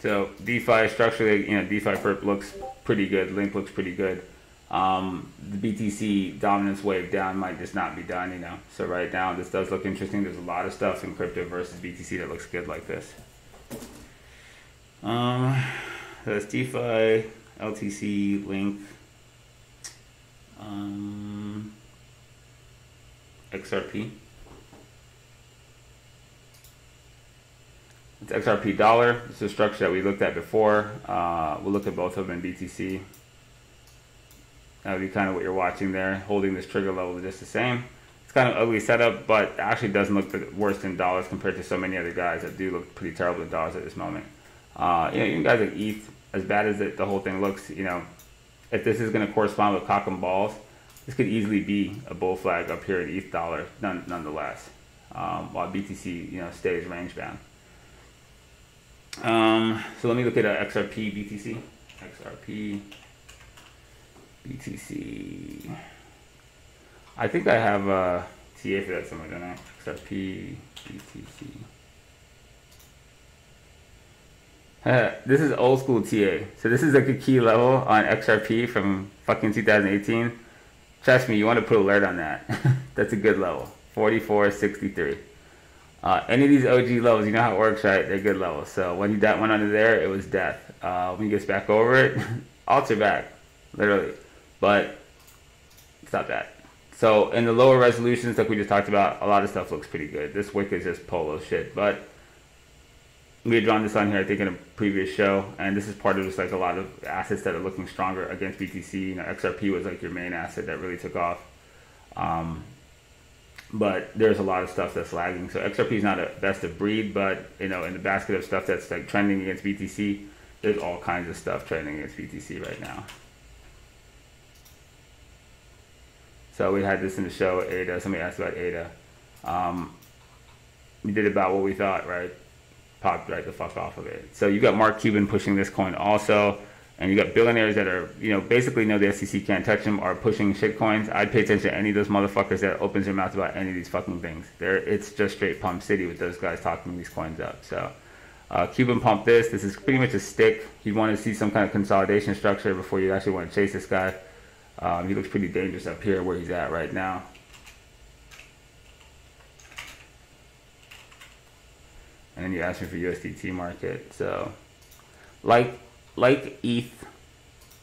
So DeFi structurally, you know, DeFi perp looks pretty good. Link looks pretty good. the BTC dominance wave down might just not be done, you know. So right now, this does look interesting. There's a lot of stuff in crypto versus BTC that looks good like this. That's DeFi, LTC, Link, XRP. It's XRP dollar. It's a structure that we looked at before. We'll look at both of them in BTC. That would be kind of what you're watching there. Holding this trigger level just the same. It's kind of ugly setup, but actually doesn't look worse in dollars compared to so many other guys that do look pretty terrible in dollars at this moment. You know, even guys like ETH, as bad as the whole thing looks, you know, if this is going to correspond with cock and balls, this could easily be a bull flag up here at ETH dollar, nonetheless, while BTC, you know, stays range bound. So let me look at XRP BTC. XRP BTC. I think I have a TA for that somewhere, don't I? XRP BTC. This is old school TA. So this is like a key level on XRP from fucking 2018. Trust me, you want to put alert on that. That's a good level. 44.63. Any of these OG levels, you know how it works, right? They're good levels. So when he went under there, it was death. When he gets back over it, alts are back, literally. But it's not bad. So in the lower resolutions, like we just talked about, a lot of stuff looks pretty good. This wick is just polo shit. But we had drawn this on here, I think, in a previous show. And this is part of just like a lot of assets that are looking stronger against BTC. You know, XRP was like your main asset that really took off. But there's a lot of stuff that's lagging. So XRP is not a best of breed, but you know, in the basket of stuff that's like trending against BTC, there's all kinds of stuff trending against BTC right now. So we had this in the show, ADA. Somebody asked about ADA. We did about what we thought, right? Popped right the fuck off of it. So you got Mark Cuban pushing this coin also. And you got billionaires that are, you know, basically know the SEC can't touch them, are pushing shit coins. I'd pay attention to any of those motherfuckers that opens their mouth about any of these fucking things. It's just straight pump city with those guys talking these coins up. So Cuban pumped this. This is pretty much a stick. You want to see some kind of consolidation structure before you actually want to chase this guy. He looks pretty dangerous up here where he's at right now. And then you asked me for USDT market. So like ETH,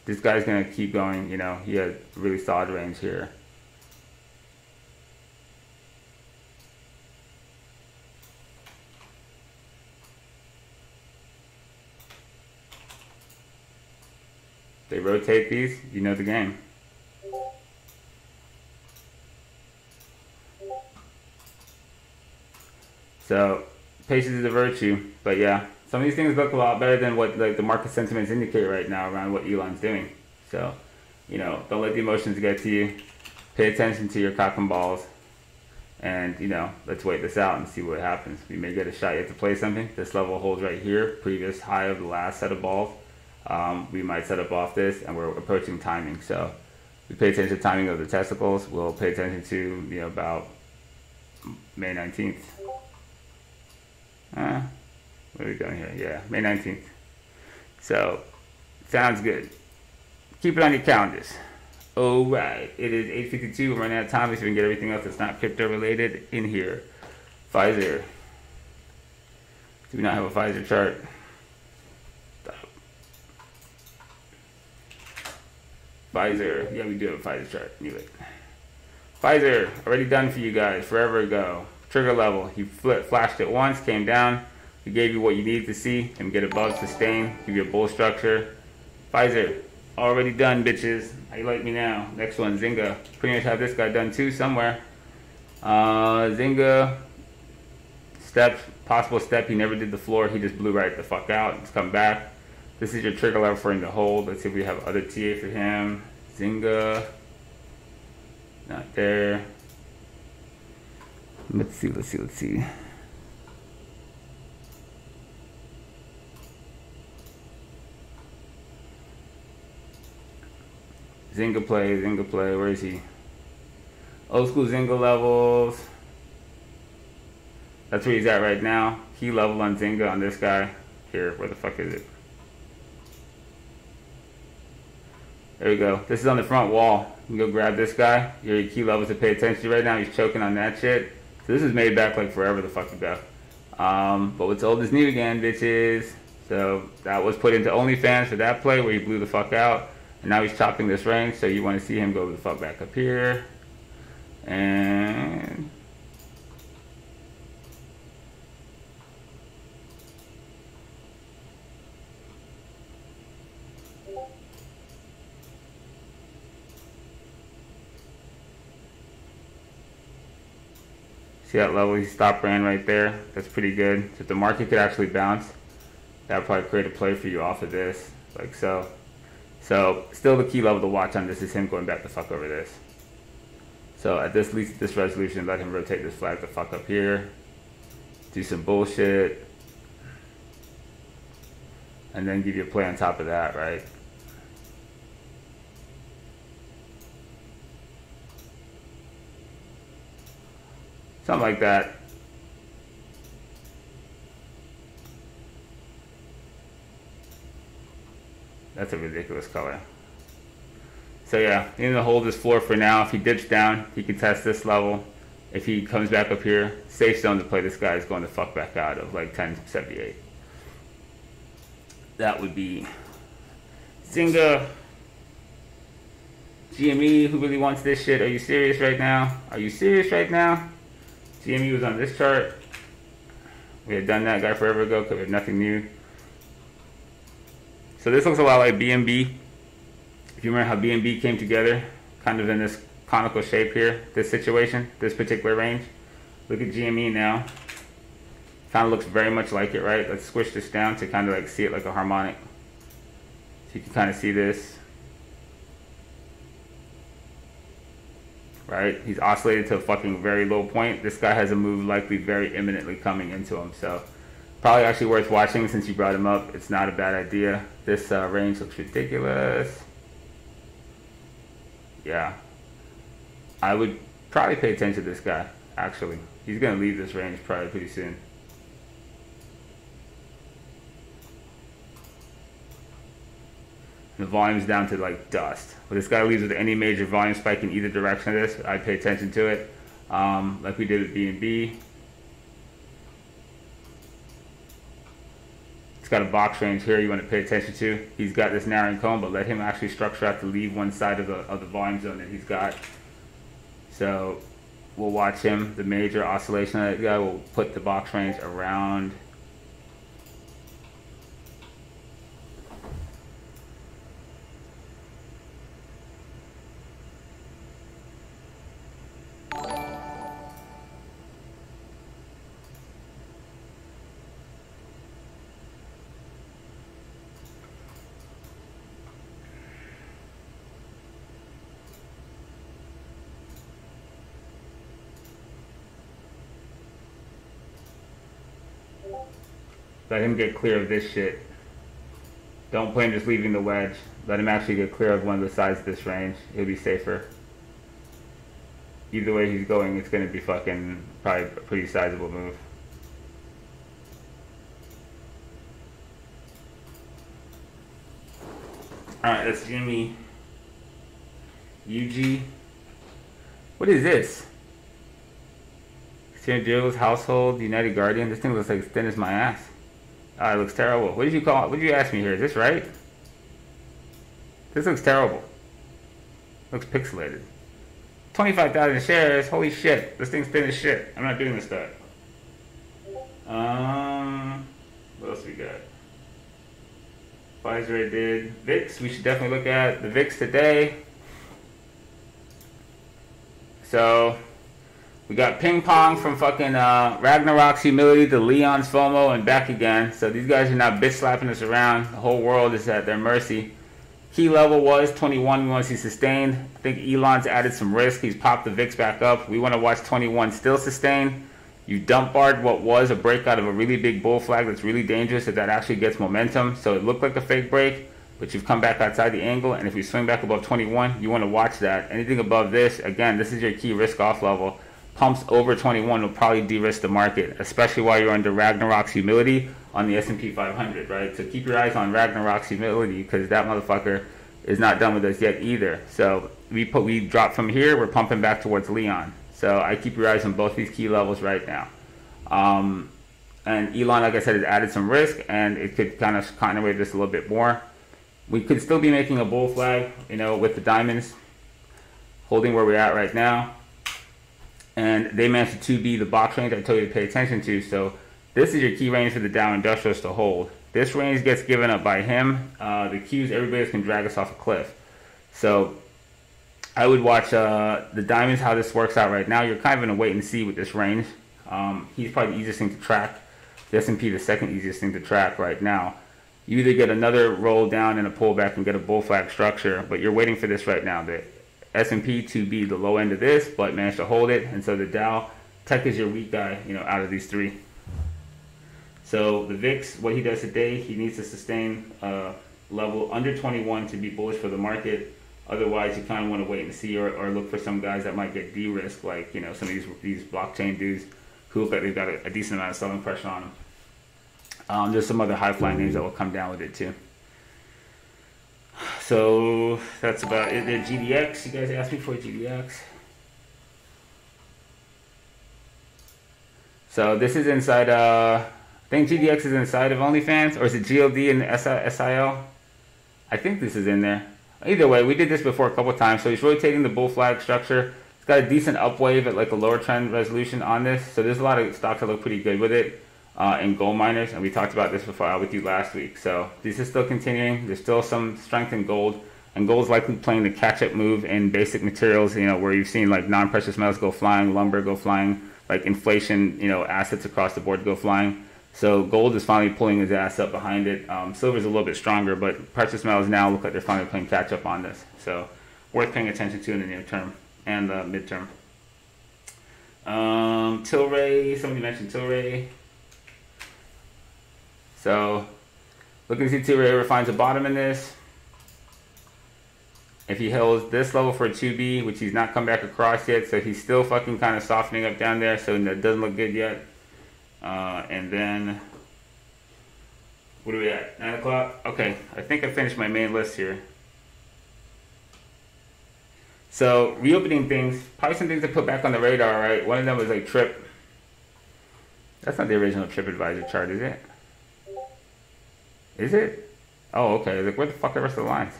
this guy's going to keep going. You know, he has really solid range here. They rotate these, you know the game. So patience is a virtue, but yeah. Some of these things look a lot better than what like the market sentiments indicate right now around what Elon's doing. So, you know, don't let the emotions get to you. Pay attention to your cock and balls. And, you know, let's wait this out and see what happens. We may get a shot yet to play something. This level holds right here, previous high of the last set of balls. We might set up off this, and we're approaching timing. So we pay attention to timing of the testicles. We'll pay attention to, you know, about May 19th. What are we doing here? Yeah, May 19th. So, sounds good. Keep it on your calendars. Alright, it is 8:52. We're running out of time. So we can get everything else that's not crypto related in here. Pfizer. Do we not have a Pfizer chart? Stop. Pfizer. Yeah, we do have a Pfizer chart. Knew it. Pfizer, already done for you guys forever ago. Trigger level. He flashed it once, came down. He gave you what you needed to see and get above sustain, give you a bull structure. Pfizer, already done, bitches. How you like me now? Next one, Zynga. Pretty much have this guy done too somewhere. Zynga, steps, possible step. He never did the floor. He just blew right the fuck out. It's come back. This is your trigger level for him to hold. Let's see if we have other TA for him. Zynga, not there. Let's see. Zynga play, where is he? Old school Zynga levels. That's where he's at right now. Key level on Zynga on this guy. Here, where the fuck is it? There we go. This is on the front wall. You can go grab this guy. Your key levels to pay attention to right now. He's choking on that shit. So this was made back like forever the fuck ago. But what's old is new again, bitches. So that was put into OnlyFans for that play where he blew the fuck out. And now he's chopping this range. So you want to see him go the fuck back up here. And see that level he stopped ran right there? That's pretty good. So if the market could actually bounce, that would probably create a play for you off of this, like so. So still the key level to watch on this is him going back the fuck over this. So at this least this resolution, let him rotate this flag the fuck up here, do some bullshit, and then give you a play on top of that, right? Something like that. That's a ridiculous color. So yeah, he's gonna hold this floor for now. If he dips down, he can test this level. If he comes back up here, safe zone to play this guy is going to fuck back out of like 1078. That would be Zynga. GME, who really wants this shit? Are you serious right now? Are you serious right now? GME was on this chart. We had done that guy forever ago because we have nothing new. So this looks a lot like BNB. If you remember how BNB came together, kind of in this conical shape here, this situation, this particular range. Look at GME now. Kind of looks very much like it, right? Let's squish this down to kind of like see it like a harmonic. So you can kind of see this. Right? He's oscillated to a fucking very low point. This guy has a move likely very imminently coming into him. So probably actually worth watching since you brought him up. It's not a bad idea. This range looks ridiculous. Yeah. I would probably pay attention to this guy, actually. He's going to leave this range probably pretty soon. The volume's down to like dust. But this guy leaves with any major volume spike in either direction of this, I'd pay attention to it. Like we did with BNB. It's got a box range here you want to pay attention to. He's got this narrowing cone, but let him actually structure out to leave one side of the volume zone that he's got. So we'll watch him. The major oscillation of that guy will put the box range around. Let him get clear of this shit. Don't play him just leaving the wedge. Let him actually get clear of one of the sides of this range. He'll be safer. Either way he's going, it's going to be fucking probably a pretty sizable move. Alright, that's Jimmy. UG. What is this? Sierra Drills, Household, United Guardian. This thing looks like as thin as my ass. It looks terrible. What did you call it? What did you ask me here? Is this right? This looks terrible. Looks pixelated. 25,000 shares. Holy shit. This thing's thin as shit. I'm not doing this stuff. What else we got? Pfizer I did. VIX. We should definitely look at the VIX today. So we got ping pong from fucking Ragnarok's Humility to Leon's FOMO and back again. So these guys are not bitch slapping us around. The whole world is at their mercy. Key level was 21. We want to see sustained. I think Elon's added some risk. He's popped the VIX back up. We want to watch 21 still sustained. You dump barred what was a breakout of a really big bull flag that's really dangerous if that actually gets momentum. So it looked like a fake break, but you've come back outside the angle. And if we swing back above 21, you want to watch that. Anything above this, again, this is your key risk off level. Pumps over 21 will probably de-risk the market, especially while you're under Ragnarok's Humility on the S&P 500, right? So keep your eyes on Ragnarok's Humility because that motherfucker is not done with us yet either. So we dropped from here, we're pumping back towards Leon. So I keep your eyes on both these key levels right now. And Elon, like I said, has added some risk, and it could kind of continue this a little bit more. We could still be making a bull flag, you know, with the diamonds holding where we're at right now. And they managed to be the box range I told you to pay attention to. So this is your key range for the Dow Industrials to hold. This range gets given up by him. The Qs, everybody else can drag us off a cliff. So I would watch the diamonds, how this works out right now. You're kind of in a wait and see with this range. He's probably the easiest thing to track. The S&P, the second easiest thing to track right now. You either get another roll down and a pullback and get a bull flag structure, but you're waiting for this right now. The S&P to be the low end of this, but managed to hold it. And so the Dow, tech is your weak guy, you know, out of these three. So the VIX, what he does today, he needs to sustain level under 21 to be bullish for the market. Otherwise, you kind of want to wait and see, or look for some guys that might get de-risked, like, you know, some of these blockchain dudes who look like they've got a decent amount of selling pressure on them. There's some other high-flying names that will come down with it too. So that's about it. The GDX, you guys asked me for GDX. So this is inside, I think GDX is inside of OnlyFans, or is it GLD and SIL? I think this is in there. Either way, we did this before a couple times. So he's rotating the bull flag structure. It's got a decent up wave at like a lower trend resolution on this. So there's a lot of stocks that look pretty good with it. In gold miners, and we talked about this before with you last week. So this is still continuing. There's still some strength in gold, and gold's likely playing the catch-up move in basic materials, you know, where you've seen like non-precious metals go flying, lumber go flying, like inflation, you know, assets across the board go flying. So gold is finally pulling his ass up behind it. Silver's a little bit stronger, but precious metals now look like they're finally playing catch-up on this. So worth paying attention to in the near term and the midterm. Tilray, somebody mentioned Tilray. So, looking to see Tilray ever finds a bottom in this. If he holds this level for a 2B, which he's not come back across yet, so he's still fucking kind of softening up down there, so that doesn't look good yet. And then, what are we at? 9 o'clock? Okay, I think I finished my main list here. So, reopening things, probably some things to put back on the radar, right? One of them was like Trip. That's not the original TripAdvisor chart, is it? Is it? Oh, okay. Like, where the fuck are the rest of the lines?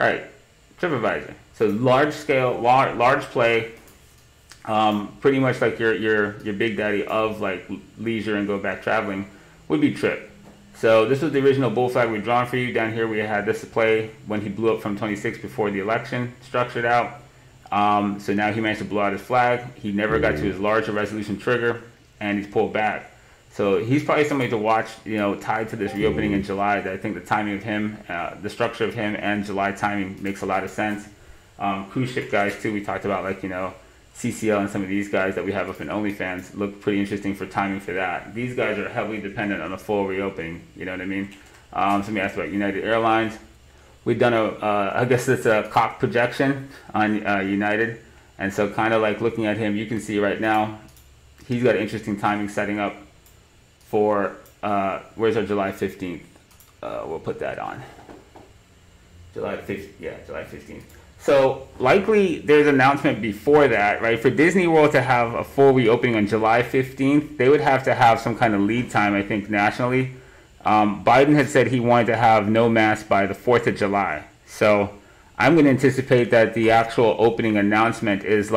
All right, TripAdvisor. So large scale, large play. Pretty much like your big daddy of like leisure and go back traveling would be Trip. So this was the original bull flag we'd drawn for you. Down here we had this play when he blew up from 26 before the election, structured out. So now he managed to blow out his flag. He never got to his larger resolution trigger, and he's pulled back. So he's probably somebody to watch, you know, tied to this reopening in July. That I think the timing of him, the structure of him and July timing makes a lot of sense. Cruise ship guys too, we talked about, like, you know, CCL and some of these guys that we have up in OnlyFans look pretty interesting for timing for that. These guys are heavily dependent on a full reopening, you know what I mean? Somebody asked about United Airlines. We've done I guess it's a cock projection on United. And so kind of like looking at him, you can see right now, he's got interesting timing setting up for, where's our July 15th? We'll put that on. July 15th. So likely there's an announcement before that, right? For Disney World to have a full reopening on July 15th, they would have to have some kind of lead time, I think, nationally. Biden had said he wanted to have no mask by the 4th of July. So I'm going to anticipate that the actual opening announcement is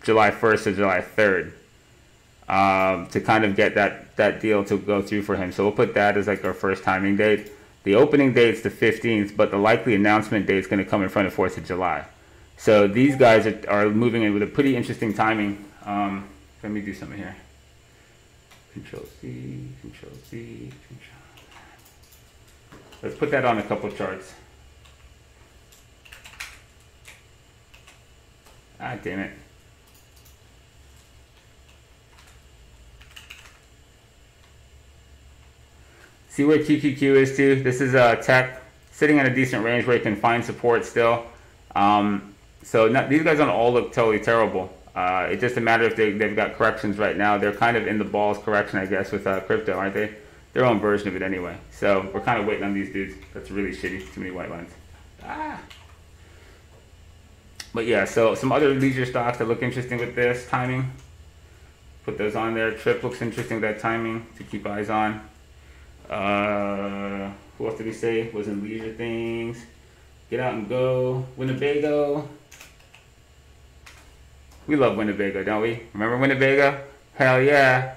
July 1st or July 3rd. To kind of get that deal to go through for him. So we'll put that as like our first timing date. The opening date's the 15th, but the likely announcement date's going to come in front of 4th of July. So these guys are moving in with a pretty interesting timing. Let me do something here. Control C, Control C, Control. Let's put that on a couple charts. Ah, damn it. See where QQQ is too. This is tech sitting in a decent range where you can find support still. These guys don't all look totally terrible. It's just a matter if they've got corrections right now. They're kind of in the balls correction, I guess, with crypto, aren't they? Their own version of it anyway. So we're kind of waiting on these dudes. That's really shitty. Too many white lines. But yeah, so some other leisure stocks that look interesting with this timing. Put those on there. Trip looks interesting with that timing to keep eyes on. Who else did we say was in leisure things? Get out and go. Winnebago. We love Winnebago, don't we? Remember Winnebago? Hell yeah.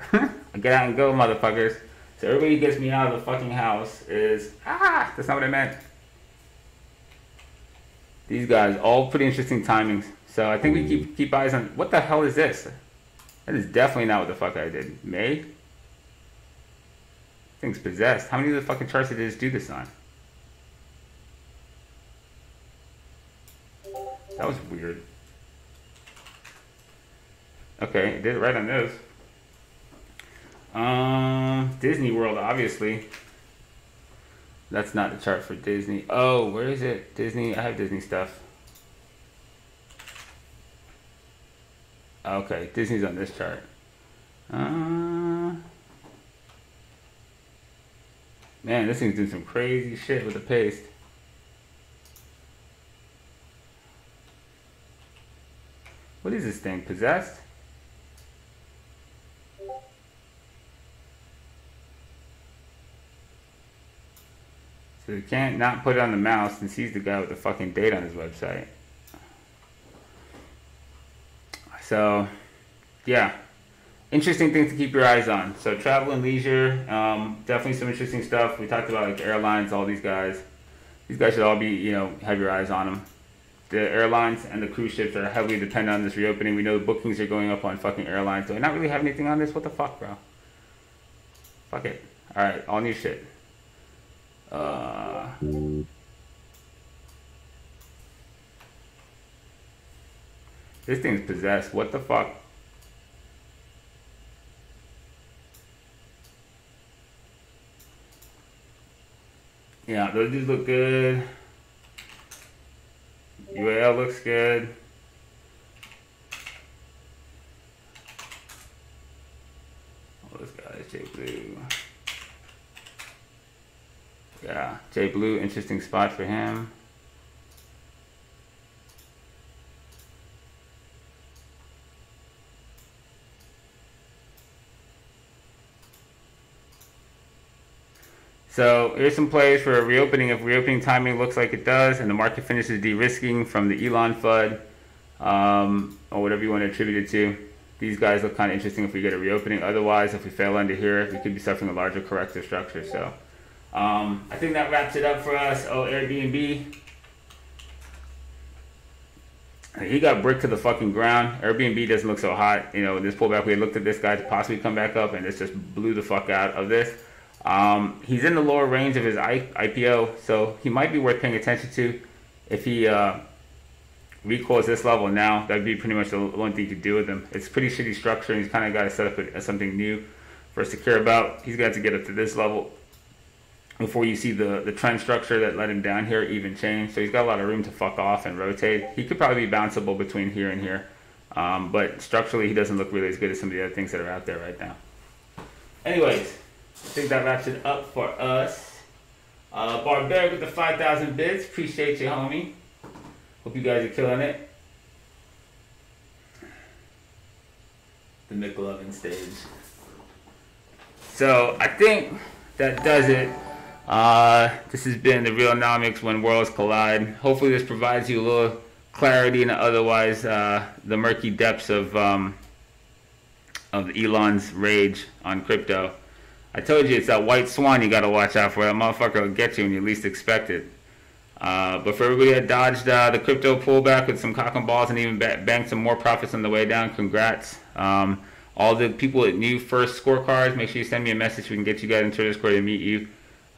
Get out and go, motherfuckers. So everybody who gets me out of the fucking house is... that's not what I meant. These guys, all pretty interesting timings. So I think we keep eyes on... What the hell is this? That is definitely not what the fuck I did. May? Thing's possessed. How many of the fucking charts did I just do this on? That was weird. Okay, it did it right on those. Disney World, obviously. That's not the chart for Disney. Oh, where is it? Disney. I have Disney stuff. Okay, Disney's on this chart. Man, this thing's doing some crazy shit with the paste. What is this thing? Possessed? So you can't not put it on the mouse and sees the guy with the fucking date on his website. So, yeah. Interesting things to keep your eyes on. So travel and leisure, definitely some interesting stuff. We talked about like airlines, all these guys. These guys should all be, you know, have your eyes on them. The airlines and the cruise ships are heavily dependent on this reopening. We know the bookings are going up on fucking airlines. Do I not really have anything on this? What the fuck, bro? Fuck it. Alright, all new shit. This thing's possessed. What the fuck? Yeah, those dudes look good. UAL looks good. All those guys, J Blue. Yeah, J Blue, interesting spot for him. So here's some plays for a reopening. If reopening timing looks like it does and the market finishes de-risking from the Elon FUD, or whatever you want to attribute it to, these guys look kind of interesting if we get a reopening. Otherwise, if we fail under here, we could be suffering a larger corrective structure. So I think that wraps it up for us. Oh, Airbnb. He got bricked to the fucking ground. Airbnb doesn't look so hot. You know, this pullback, we had looked at this guy to possibly come back up, and this just blew the fuck out of this. He's in the lower range of his IPO, so he might be worth paying attention to. If he recalls this level now, that'd be pretty much the one thing you could do with him. It's pretty shitty structure, and he's kind of got to set up as something new for us to care about. He's got to get up to this level before you see the trend structure that let him down here even change. So he's got a lot of room to fuck off and rotate. He could probably be bounceable between here and here, but structurally he doesn't look really as good as some of the other things that are out there right now. Anyways, I think that wraps it up for us. Barbaric with the 5,000 bits. Appreciate you, homie. Hope you guys are killing it. The McLovin stage. So I think that does it. This has been the Real Nomics when worlds collide. Hopefully this provides you a little clarity in otherwise the murky depths of Elon's rage on crypto. I told you it's that white swan you gotta watch out for. That motherfucker will get you when you least expect it. But for everybody that dodged the crypto pullback with some cock and balls and even banked some more profits on the way down, congrats. All the people that knew first scorecards, make sure you send me a message. We can get you guys into Discord and meet you.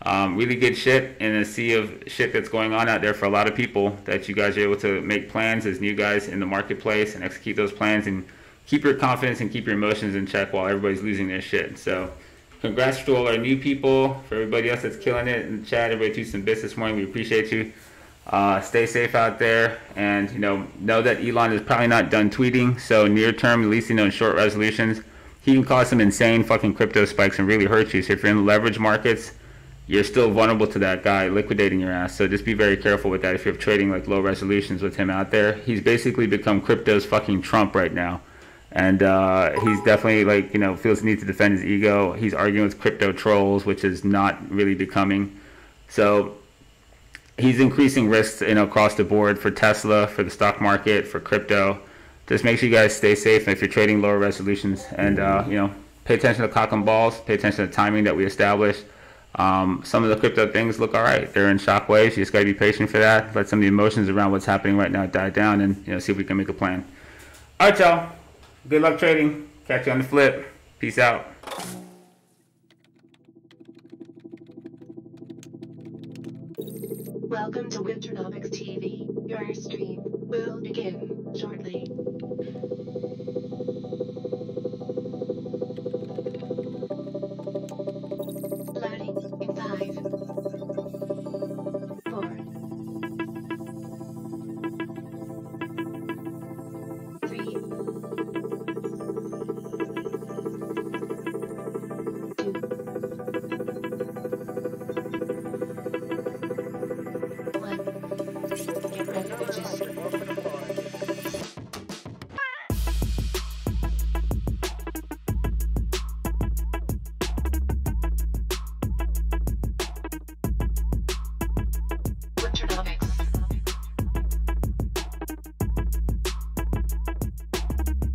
Really good shit in a sea of shit that's going on out there for a lot of people, that you guys are able to make plans as new guys in the marketplace and execute those plans and keep your confidence and keep your emotions in check while everybody's losing their shit. So congrats to all our new people. For everybody else that's killing it in the chat, everybody do some bits this morning. We appreciate you. Stay safe out there, and know that Elon is probably not done tweeting. So near term, at least in short resolutions, he can cause some insane fucking crypto spikes and really hurt you. So if you're in leverage markets, you're still vulnerable to that guy liquidating your ass. So just be very careful with that if you're trading like low resolutions with him out there. He's basically become crypto's fucking Trump right now. And he's definitely like, you know, feels the need to defend his ego. He's arguing with crypto trolls, which is not really becoming. So he's increasing risks, you know, across the board for Tesla, for the stock market, for crypto. Just make sure you guys stay safe if you're trading lower resolutions. And, you know, pay attention to cock and balls. Pay attention to the timing that we established. Some of the crypto things look all right. They're in shock waves. You just got to be patient for that. Let some of the emotions around what's happening right now die down and, you know, see if we can make a plan. All right, y'all. Good luck trading. Catch you on the flip. Peace out. Welcome to Winternomics.eth. Your stream will begin shortly. Loading in 5, 4, 3, 2, 1. Get ready, bitches. Winternomics.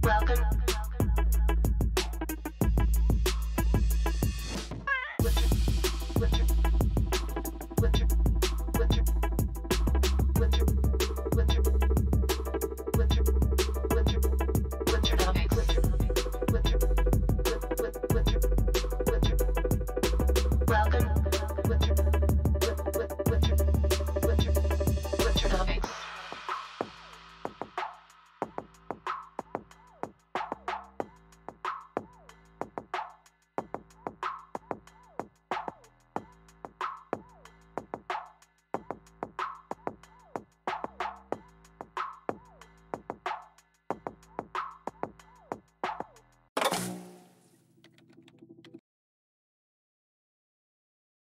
Welcome